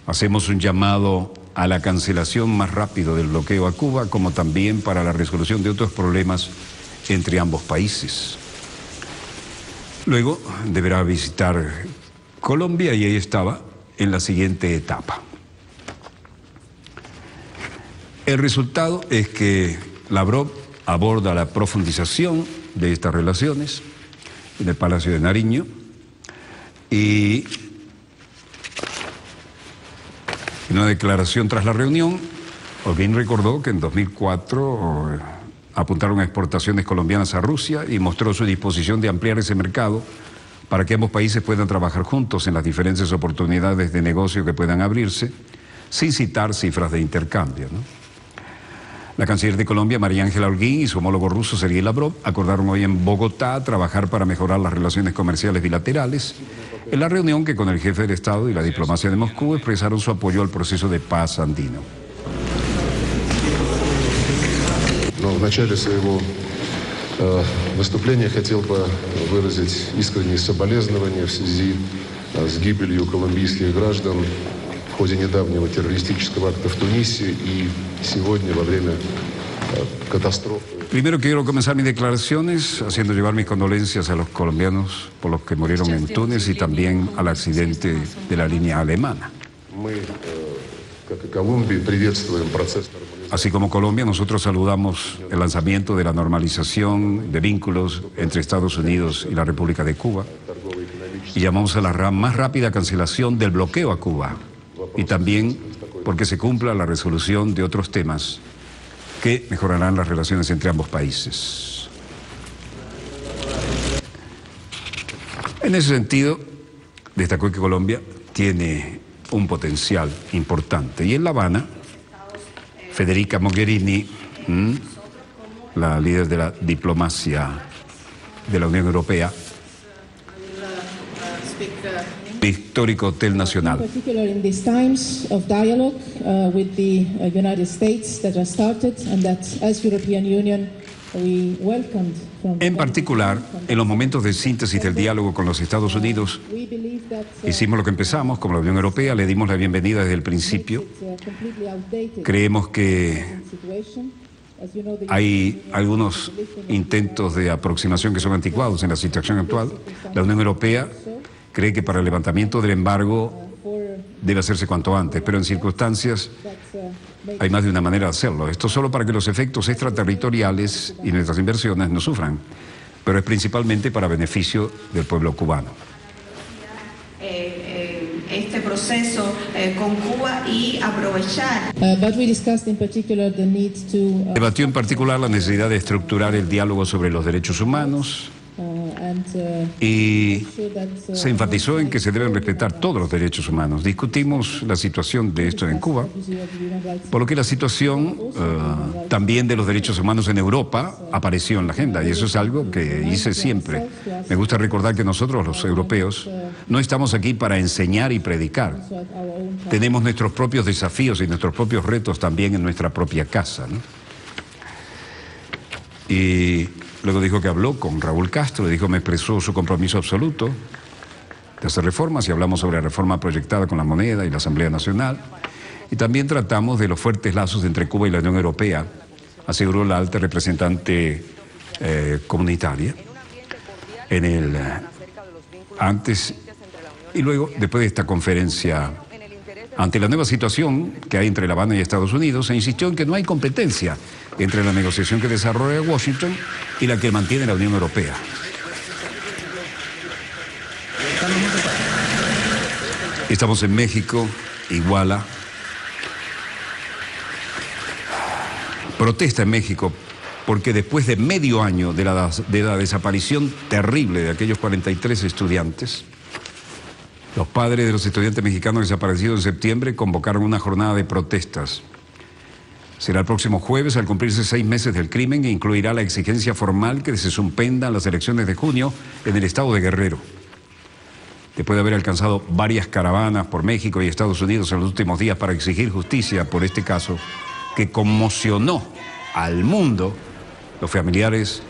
Hacemos un llamado a la cancelación más rápido del bloqueo a Cuba, como también para la resolución de otros problemas entre ambos países. Luego deberá visitar Colombia y ahí estaba en la siguiente etapa. El resultado es que Lavrov aborda la profundización de estas relaciones en el Palacio de Nariño y en una declaración tras la reunión, Holguín recordó que en 2004 apuntaron a exportaciones colombianas a Rusia y mostró su disposición de ampliar ese mercado para que ambos países puedan trabajar juntos en las diferentes oportunidades de negocio que puedan abrirse, sin citar cifras de intercambio, ¿no? La canciller de Colombia, María Ángela Holguín, y su homólogo ruso, Sergei Lavrov, acordaron hoy en Bogotá trabajar para mejorar las relaciones comerciales bilaterales, en la reunión que con el jefe del Estado y la diplomacia de Moscú expresaron su apoyo al proceso de paz andino. В начале своего выступления хотел бы выразить искренние соболезнования в связи с гибелью колумбийских граждан в ходе недавнего террористического акта в Тунисе и сегодня во время катастрофы. Primero quiero comenzar mis declaraciones haciendo llevar mis condolencias a los colombianos por los que murieron en Túnez y también al accidente de la línea alemana. Así como Colombia, nosotros saludamos el lanzamiento de la normalización de vínculos entre Estados Unidos y la República de Cuba y llamamos a la más rápida cancelación del bloqueo a Cuba y también porque se cumpla la resolución de otros temas que mejorarán las relaciones entre ambos países. En ese sentido, destacó que Colombia tiene un potencial importante y en La Habana, Federica Mogherini, la líder de la diplomacia de la Unión Europea, el histórico Hotel Nacional. En particular, en los momentos de síntesis del diálogo con los Estados Unidos, hicimos lo que empezamos, como la Unión Europea, le dimos la bienvenida desde el principio. Creemos que hay algunos intentos de aproximación que son anticuados en la situación actual. La Unión Europea cree que para el levantamiento del embargo debe hacerse cuanto antes, pero en circunstancias hay más de una manera de hacerlo. Esto solo para que los efectos extraterritoriales y nuestras inversiones no sufran, pero es principalmente para beneficio del pueblo cubano. Este proceso con Cuba y aprovechar. Debatió en particular la necesidad de estructurar el diálogo sobre los derechos humanos y se enfatizó en que se deben respetar todos los derechos humanos. Discutimos la situación de esto en Cuba, por lo que la situación también de los derechos humanos en Europa apareció en la agenda y eso es algo que hice siempre. Me gusta recordar que nosotros los europeos no estamos aquí para enseñar y predicar. Tenemos nuestros propios desafíos y nuestros propios retos también en nuestra propia casa, ¿no? Y luego dijo que habló con Raúl Castro, me expresó su compromiso absoluto de hacer reformas y hablamos sobre la reforma proyectada con la moneda y la Asamblea Nacional. Y también tratamos de los fuertes lazos entre Cuba y la Unión Europea, aseguró la alta representante comunitaria antes y luego, después de esta conferencia. Ante la nueva situación que hay entre La Habana y Estados Unidos, se insistió en que no hay competencia entre la negociación que desarrolla Washington y la que mantiene la Unión Europea. Estamos en México, Iguala. Protesta en México porque después de medio año de la desaparición terrible de aquellos 43 estudiantes, los padres de los estudiantes mexicanos desaparecidos en septiembre convocaron una jornada de protestas. Será el próximo jueves al cumplirse 6 meses del crimen e incluirá la exigencia formal que se suspendan las elecciones de junio en el estado de Guerrero. Después de haber alcanzado varias caravanas por México y Estados Unidos en los últimos días para exigir justicia por este caso que conmocionó al mundo, los familiares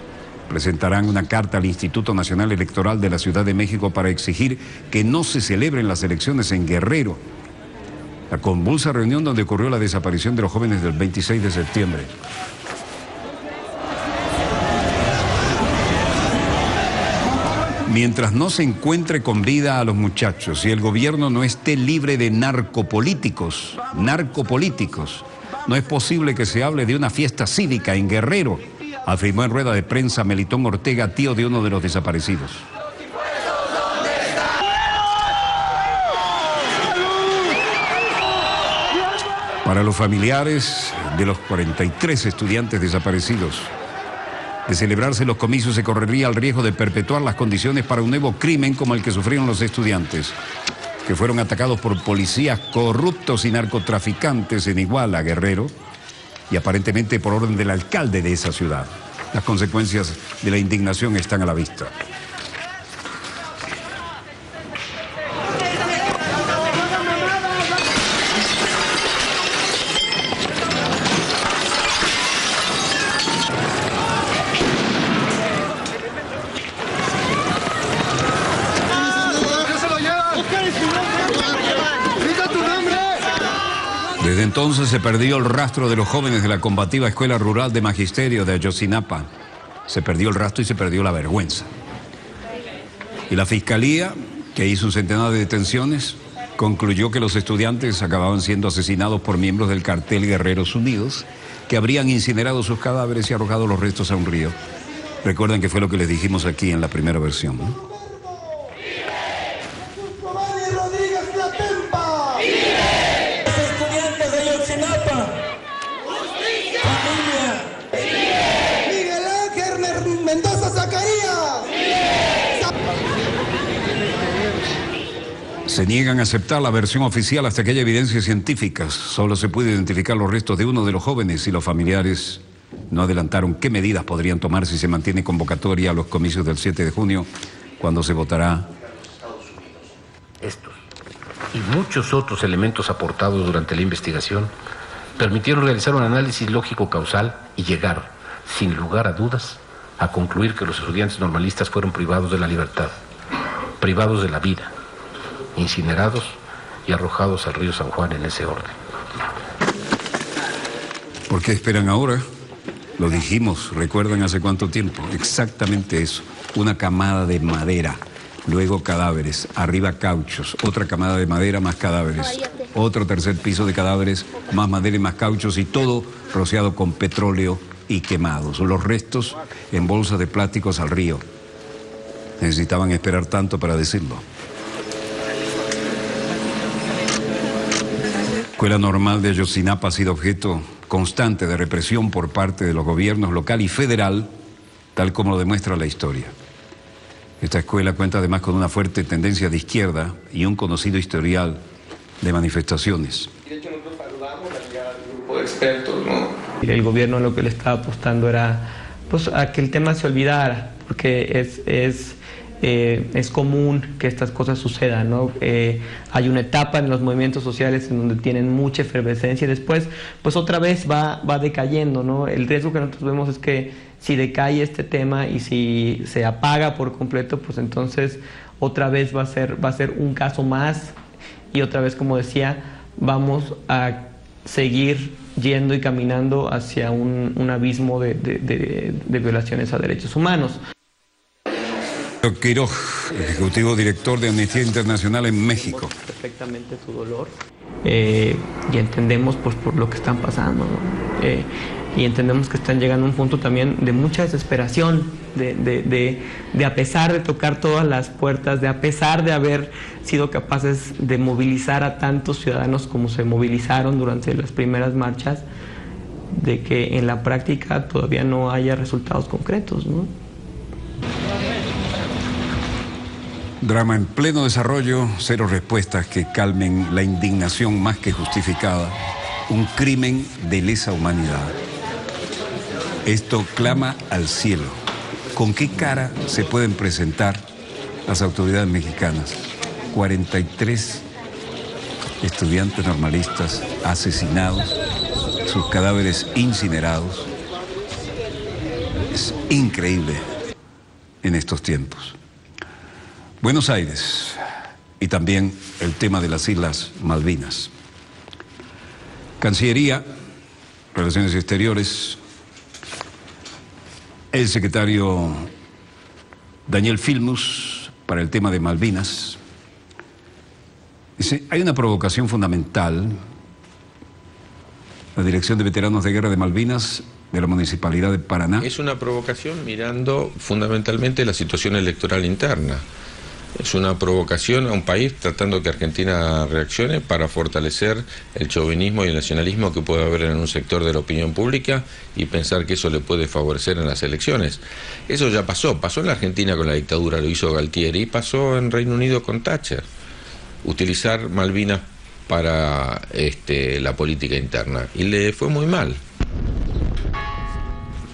presentarán una carta al Instituto Nacional Electoral de la Ciudad de México para exigir que no se celebren las elecciones en Guerrero. La convulsa reunión donde ocurrió la desaparición de los jóvenes del 26 de septiembre. Mientras no se encuentre con vida a los muchachos y el gobierno no esté libre de narcopolíticos, no es posible que se hable de una fiesta cívica en Guerrero, afirmó en rueda de prensa Melitón Ortega, tío de uno de los desaparecidos. Para los familiares de los 43 estudiantes desaparecidos, de celebrarse los comicios se correría el riesgo de perpetuar las condiciones para un nuevo crimen como el que sufrieron los estudiantes, que fueron atacados por policías corruptos y narcotraficantes en Iguala, Guerrero, y aparentemente por orden del alcalde de esa ciudad. Las consecuencias de la indignación están a la vista. Desde entonces se perdió el rastro de los jóvenes de la combativa Escuela Rural de Magisterio de Ayotzinapa. Se perdió el rastro y se perdió la vergüenza. Y la Fiscalía, que hizo un centenar de detenciones, concluyó que los estudiantes acababan siendo asesinados por miembros del cartel Guerreros Unidos, que habrían incinerado sus cadáveres y arrojado los restos a un río. Recuerden que fue lo que les dijimos aquí en la primera versión, ¿no? Se niegan a aceptar la versión oficial hasta que haya evidencias científicas. Solo se puede identificar los restos de uno de los jóvenes y los familiares no adelantaron qué medidas podrían tomar si se mantiene convocatoria a los comicios del 7 de junio, cuando se votará. Estos y muchos otros elementos aportados durante la investigación permitieron realizar un análisis lógico-causal y llegar, sin lugar a dudas, a concluir que los estudiantes normalistas fueron privados de la libertad, privados de la vida, incinerados y arrojados al río San Juan en ese orden. ¿Por qué esperan ahora? Lo dijimos, ¿recuerdan hace cuánto tiempo? Exactamente eso, una camada de madera, luego cadáveres, arriba cauchos, otra camada de madera más cadáveres, otro tercer piso de cadáveres, más madera y más cauchos y todo rociado con petróleo y quemados. Los restos en bolsas de plásticos al río. Necesitaban esperar tanto para decirlo. La Escuela Normal de Ayotzinapa ha sido objeto constante de represión por parte de los gobiernos local y federal, tal como lo demuestra la historia. Esta escuela cuenta además con una fuerte tendencia de izquierda y un conocido historial de manifestaciones. De hecho, nosotros saludamos al grupo de expertos, ¿no? El gobierno lo que le estaba apostando era pues, a que el tema se olvidara, porque es común que estas cosas sucedan, ¿no? Hay una etapa en los movimientos sociales en donde tienen mucha efervescencia y después pues otra vez va decayendo, ¿no? El riesgo que nosotros vemos es que si decae este tema y si se apaga por completo, pues entonces otra vez va a ser un caso más y otra vez, como decía, vamos a seguir yendo y caminando hacia un abismo de violaciones a derechos humanos. Quiroz, ejecutivo director de Amnistía Internacional en México. Perfectamente su dolor y entendemos pues por lo que están pasando, ¿no? Y entendemos que están llegando a un punto también de mucha desesperación, de a pesar de tocar todas las puertas, de a pesar de haber sido capaces de movilizar a tantos ciudadanos como se movilizaron durante las primeras marchas, de que en la práctica todavía no haya resultados concretos, ¿no? Drama en pleno desarrollo, cero respuestas que calmen la indignación más que justificada. Un crimen de lesa humanidad. Esto clama al cielo. ¿Con qué cara se pueden presentar las autoridades mexicanas? 43 estudiantes normalistas asesinados, sus cadáveres incinerados. Es increíble en estos tiempos. Buenos Aires y también el tema de las Islas Malvinas. Cancillería, Relaciones Exteriores, el secretario Daniel Filmus para el tema de Malvinas. Dice, hay una provocación fundamental. La Dirección de Veteranos de Guerra de Malvinas de la Municipalidad de Paraná. Es una provocación mirando fundamentalmente la situación electoral interna. Es una provocación a un país tratando que Argentina reaccione para fortalecer el chauvinismo y el nacionalismo que puede haber en un sector de la opinión pública y pensar que eso le puede favorecer en las elecciones. Eso ya pasó en la Argentina con la dictadura, lo hizo Galtieri, y pasó en Reino Unido con Thatcher. Utilizar Malvinas para la política interna, y le fue muy mal.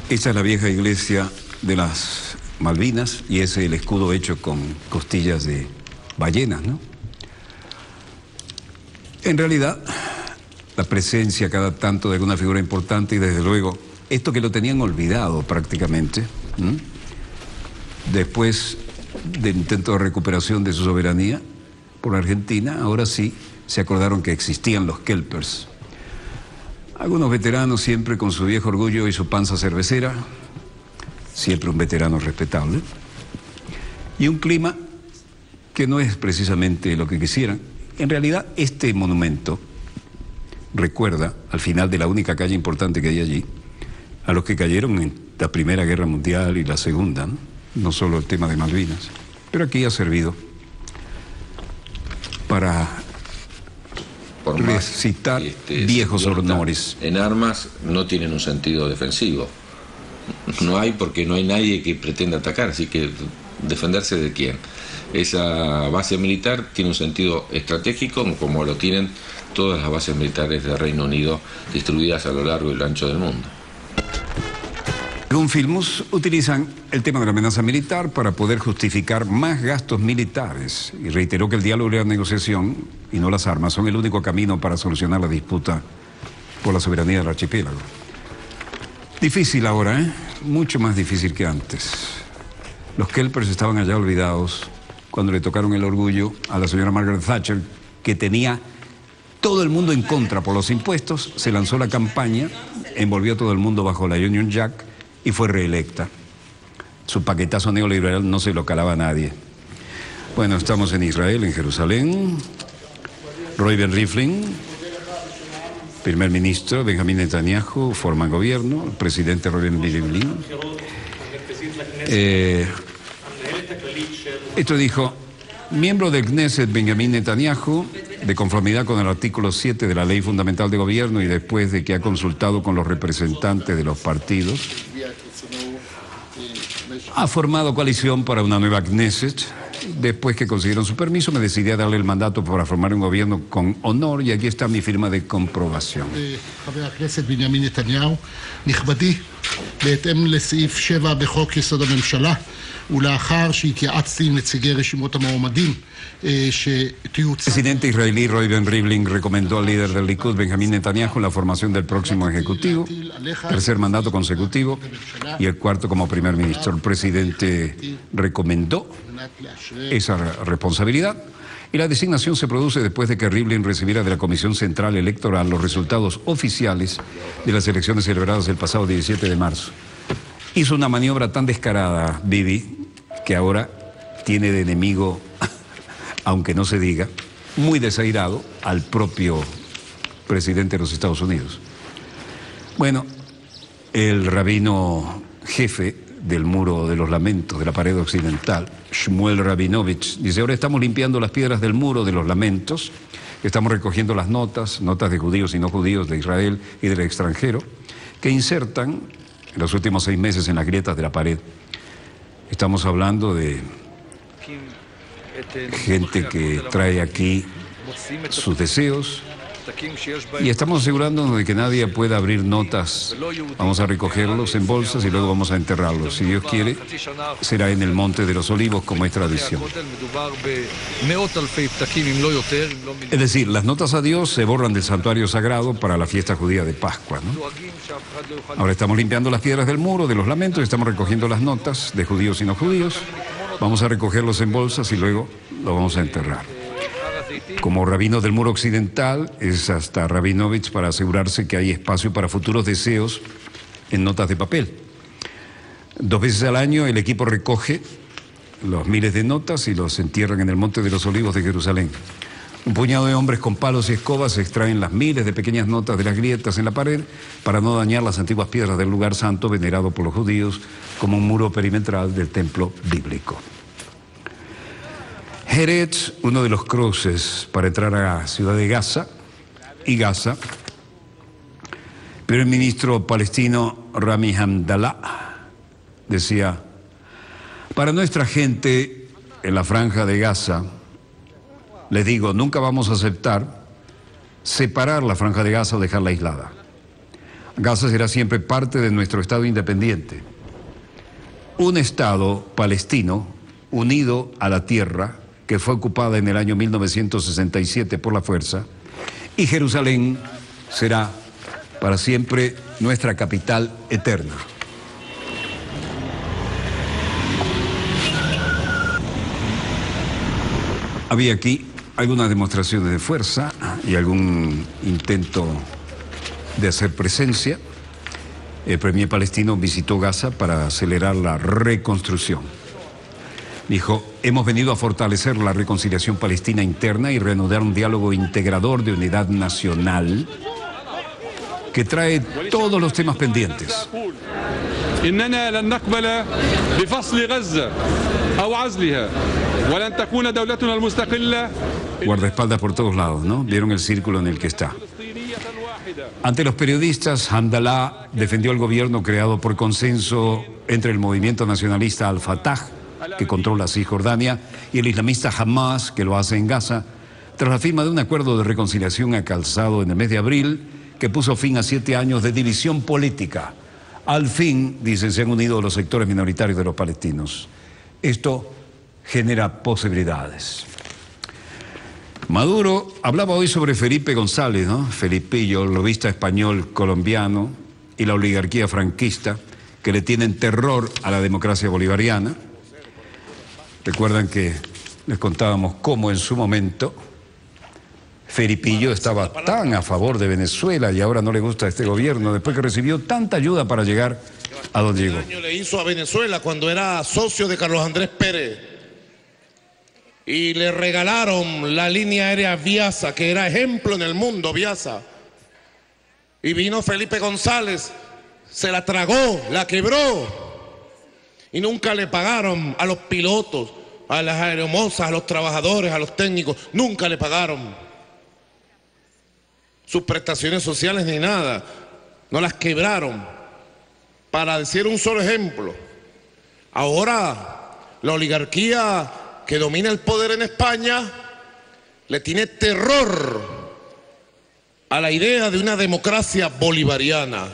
Esa es la vieja iglesia de las Malvinas y ese es el escudo hecho con costillas de ballenas, ¿no? En realidad, la presencia cada tanto de alguna figura importante y desde luego, esto que lo tenían olvidado prácticamente, después del intento de recuperación de su soberanía por Argentina, ahora sí se acordaron que existían los kelpers. Algunos veteranos siempre con su viejo orgullo y su panza cervecera, siempre un veterano respetable, y un clima que no es precisamente lo que quisieran. En realidad, este monumento recuerda, al final de la única calle importante que hay allí, a los que cayeron en la Primera Guerra Mundial y la Segunda, no solo el tema de Malvinas, pero aquí ha servido para recitar viejos honores. En armas no tienen un sentido defensivo. No hay, porque no hay nadie que pretenda atacar, así que defenderse de quién. Esa base militar tiene un sentido estratégico, como lo tienen todas las bases militares del Reino Unido distribuidas a lo largo y lo ancho del mundo. Según Filmus, utilizan el tema de la amenaza militar para poder justificar más gastos militares y reiteró que el diálogo y la negociación, y no las armas, son el único camino para solucionar la disputa por la soberanía del archipiélago. Difícil ahora, ¿eh? Mucho más difícil que antes. Los kelpers estaban allá olvidados cuando le tocaron el orgullo a la señora Margaret Thatcher, que tenía todo el mundo en contra por los impuestos, se lanzó la campaña, envolvió a todo el mundo bajo la Union Jack y fue reelecta. Su paquetazo neoliberal no se lo calaba a nadie. Bueno, estamos en Israel, en Jerusalén. Reuven Rivlin, primer ministro, Benjamín Netanyahu, forman gobierno, el presidente Reuven Rivlin. Esto dijo, miembro del Knesset Benjamín Netanyahu, de conformidad con el artículo 7 de la Ley Fundamental de Gobierno y después de que ha consultado con los representantes de los partidos, ha formado coalición para una nueva Knesset. Después que consiguieron su permiso, me decidí a darle el mandato para formar un gobierno con honor y aquí está mi firma de comprobación. חבר הכנסת בנימין נתניהו, נכבדי, בהתאם לסעיף 7 בחוק יסוד הממשלה, ולאחר שהתייעצתי עם נציגי רשימות המועמדים El presidente israelí Reuven Rivlin recomendó al líder del Likud, Benjamín Netanyahu, la formación del próximo ejecutivo, tercer mandato consecutivo y el cuarto como primer ministro. El presidente recomendó esa responsabilidad y la designación se produce después de que Rivlin recibiera de la Comisión Central Electoral los resultados oficiales de las elecciones celebradas el pasado 17 de marzo. Hizo una maniobra tan descarada, Bibi, que ahora tiene de enemigo, aunque no se diga, muy desairado al propio presidente de los Estados Unidos. Bueno, el rabino jefe del Muro de los Lamentos, de la pared occidental, Shmuel Rabinovich, dice, ahora estamos limpiando las piedras del Muro de los Lamentos, estamos recogiendo las notas de judíos y no judíos de Israel y del extranjero, que insertan en los últimos 6 meses en las grietas de la pared. Estamos hablando de gente que trae aquí sus deseos Y estamos asegurándonos de que nadie pueda abrir notas. Vamos a recogerlos en bolsas y luego vamos a enterrarlos. Si Dios quiere, será en el Monte de los Olivos, como es tradición. Es decir, las notas a Dios se borran del santuario sagrado para la fiesta judía de Pascua, ¿no? Ahora estamos limpiando las piedras del muro, de los lamentos, estamos recogiendo las notas de judíos y no judíos. Vamos a recogerlos en bolsas y luego los vamos a enterrar. Como rabino del muro occidental, es hasta Rabinovich para asegurarse que hay espacio para futuros deseos en notas de papel. 2 veces al año el equipo recoge los miles de notas y los entierran en el Monte de los Olivos de Jerusalén. Un puñado de hombres con palos y escobas extraen las miles de pequeñas notas de las grietas en la pared para no dañar las antiguas piedras del lugar santo venerado por los judíos como un muro perimetral del templo bíblico. Jerez, uno de los cruces para entrar a Ciudad de Gaza y Gaza. Pero el ministro palestino Rami Hamdallah decía: para nuestra gente en la franja de Gaza, les digo, nunca vamos a aceptar separar la franja de Gaza o dejarla aislada. Gaza será siempre parte de nuestro Estado independiente. Un Estado palestino unido a la tierra que fue ocupada en el año 1967 por la fuerza, y Jerusalén será para siempre nuestra capital eterna. Había aquí algunas demostraciones de fuerza y algún intento de hacer presencia. El premier palestino visitó Gaza para acelerar la reconstrucción. Dijo: hemos venido a fortalecer la reconciliación palestina interna y reanudar un diálogo integrador de unidad nacional que trae todos los temas pendientes. Guardaespaldas por todos lados, ¿no? Vieron el círculo en el que está. Ante los periodistas, Hamdallah defendió el gobierno creado por consenso entre el movimiento nacionalista Al-Fatah, que controla Cisjordania, y el islamista Hamas, que lo hace en Gaza, tras la firma de un acuerdo de reconciliación alcanzado en el mes de abril, que puso fin a 7 años de división política. Al fin, dicen, se han unido los sectores minoritarios de los palestinos. Esto genera posibilidades. Maduro hablaba hoy sobre Felipe González, ¿no? Felipillo, lobista español colombiano, y la oligarquía franquista, que le tienen terror a la democracia bolivariana. Recuerdan que les contábamos cómo en su momento Felipillo estaba tan a favor de Venezuela y ahora no le gusta este gobierno, después que recibió tanta ayuda para llegar a donde llegó. ¿Qué daño le hizo a Venezuela cuando era socio de Carlos Andrés Pérez? Y le regalaron la línea aérea Viasa, que era ejemplo en el mundo, Viasa. Y vino Felipe González, se la tragó, la quebró. Y nunca le pagaron a los pilotos, a las aeromosas, a los trabajadores, a los técnicos. Nunca le pagaron sus prestaciones sociales ni nada. No las quebraron. Para decir un solo ejemplo, ahora la oligarquía que domina el poder en España le tiene terror a la idea de una democracia bolivariana,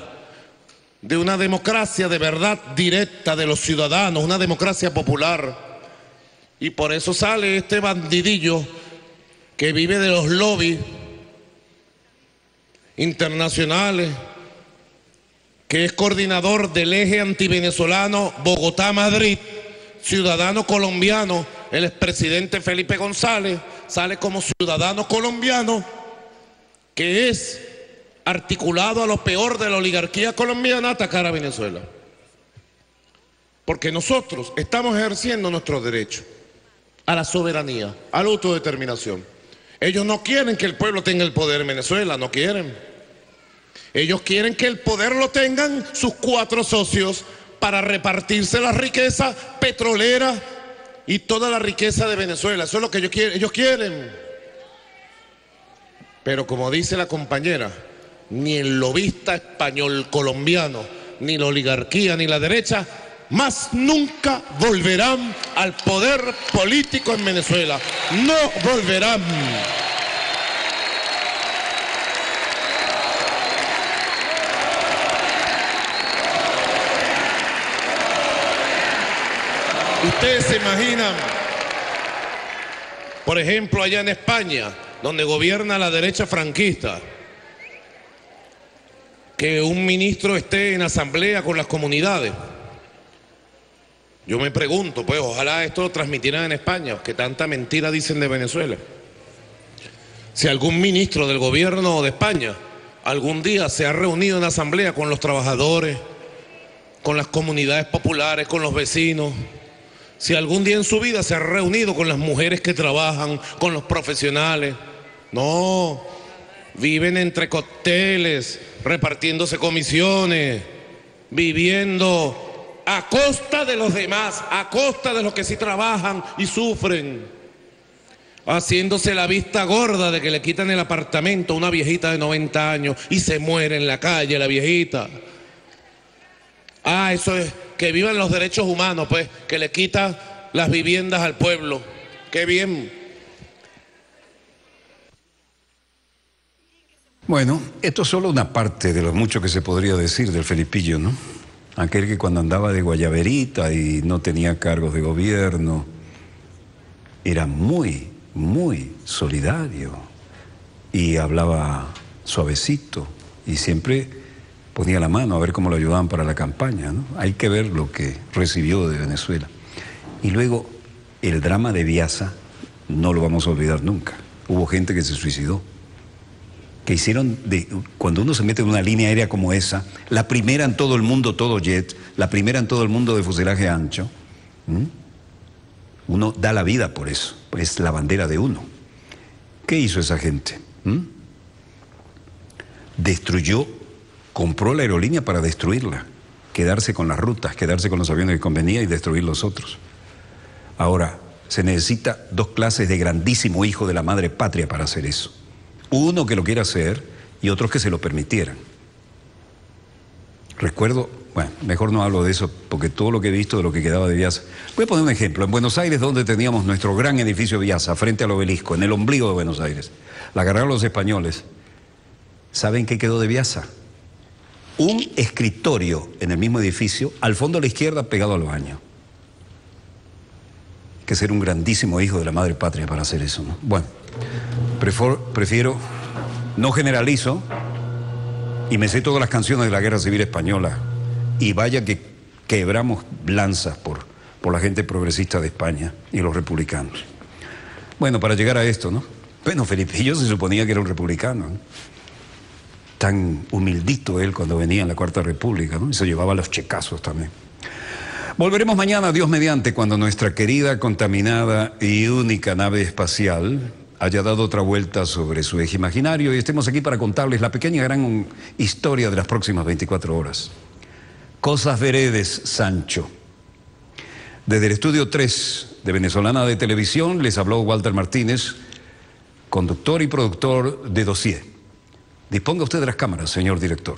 de una democracia de verdad directa de los ciudadanos, una democracia popular. Y por eso sale este bandidillo que vive de los lobbies internacionales, que es coordinador del eje antivenezolano Bogotá-Madrid, ciudadano colombiano. El expresidente Felipe González sale como ciudadano colombiano, que es articulado a lo peor de la oligarquía colombiana, atacar a Venezuela. Porque nosotros estamos ejerciendo nuestro derecho a la soberanía, a la autodeterminación. Ellos no quieren que el pueblo tenga el poder en Venezuela, no quieren. Ellos quieren que el poder lo tengan sus 4 socios para repartirse la riqueza petrolera y toda la riqueza de Venezuela. Eso es lo que ellos quieren. Pero como dice la compañera, ni el lobista español colombiano, ni la oligarquía, ni la derecha, más nunca volverán al poder político en Venezuela. No volverán. Ustedes se imaginan, por ejemplo, allá en España, donde gobierna la derecha franquista, que un ministro esté en asamblea con las comunidades. Yo me pregunto, pues ojalá esto lo transmitieran en España, que tanta mentira dicen de Venezuela. Si algún ministro del gobierno de España algún día se ha reunido en asamblea con los trabajadores, con las comunidades populares, con los vecinos, si algún día en su vida se ha reunido con las mujeres que trabajan, con los profesionales, no, viven entre cócteles, repartiéndose comisiones, viviendo a costa de los demás, a costa de los que sí trabajan y sufren, haciéndose la vista gorda de que le quitan el apartamento a una viejita de 90 años y se muere en la calle la viejita. Ah, eso es, que vivan los derechos humanos, pues, que le quitan las viviendas al pueblo. ¡Qué bien! Bueno, esto es solo una parte de lo mucho que se podría decir del Felipillo, ¿no? Aquel que cuando andaba de guayaberita y no tenía cargos de gobierno, era muy solidario y hablaba suavecito y siempre ponía la mano a ver cómo lo ayudaban para la campaña, ¿no? Hay que ver lo que recibió de Venezuela. Y luego el drama de Biasa no lo vamos a olvidar nunca. Hubo gente que se suicidó, que hicieron cuando uno se mete en una línea aérea como esa, la primera en todo el mundo, todo jet, la primera en todo el mundo de fuselaje ancho, uno da la vida por eso, es la bandera de uno. ¿Qué hizo esa gente? Destruyó, compró la aerolínea para destruirla, quedarse con las rutas, quedarse con los aviones que convenía y destruir los otros. Ahora, se necesita dos clases de grandísimo hijo de la madre patria para hacer eso. Uno que lo quiera hacer y otros que se lo permitieran. Recuerdo, bueno, mejor no hablo de eso porque todo lo que he visto de lo que quedaba de Biasa. Voy a poner un ejemplo. En Buenos Aires, donde teníamos nuestro gran edificio Biasa, frente al obelisco, en el ombligo de Buenos Aires, la agarraron los españoles. ¿Saben qué quedó de Biasa? Un escritorio en el mismo edificio, al fondo a la izquierda, pegado al baño. Hay que ser un grandísimo hijo de la madre patria para hacer eso, ¿no? Bueno, prefiero, no generalizo, y me sé todas las canciones de la Guerra Civil Española, y vaya que quebramos lanzas por la gente progresista de España y los republicanos. Bueno, para llegar a esto, ¿no? Bueno, Felipillo se suponía que era un republicano, ¿no? Tan humildito él cuando venía en la Cuarta República, ¿no? Y se llevaba los checazos también. Volveremos mañana, Dios mediante, cuando nuestra querida, contaminada y única nave espacial haya dado otra vuelta sobre su eje imaginario y estemos aquí para contarles la pequeña gran historia de las próximas 24 horas. Cosas veredes, Sancho. Desde el estudio 3 de Venezolana de Televisión les habló Walter Martínez, conductor y productor de Dossier. Disponga usted de las cámaras, señor director.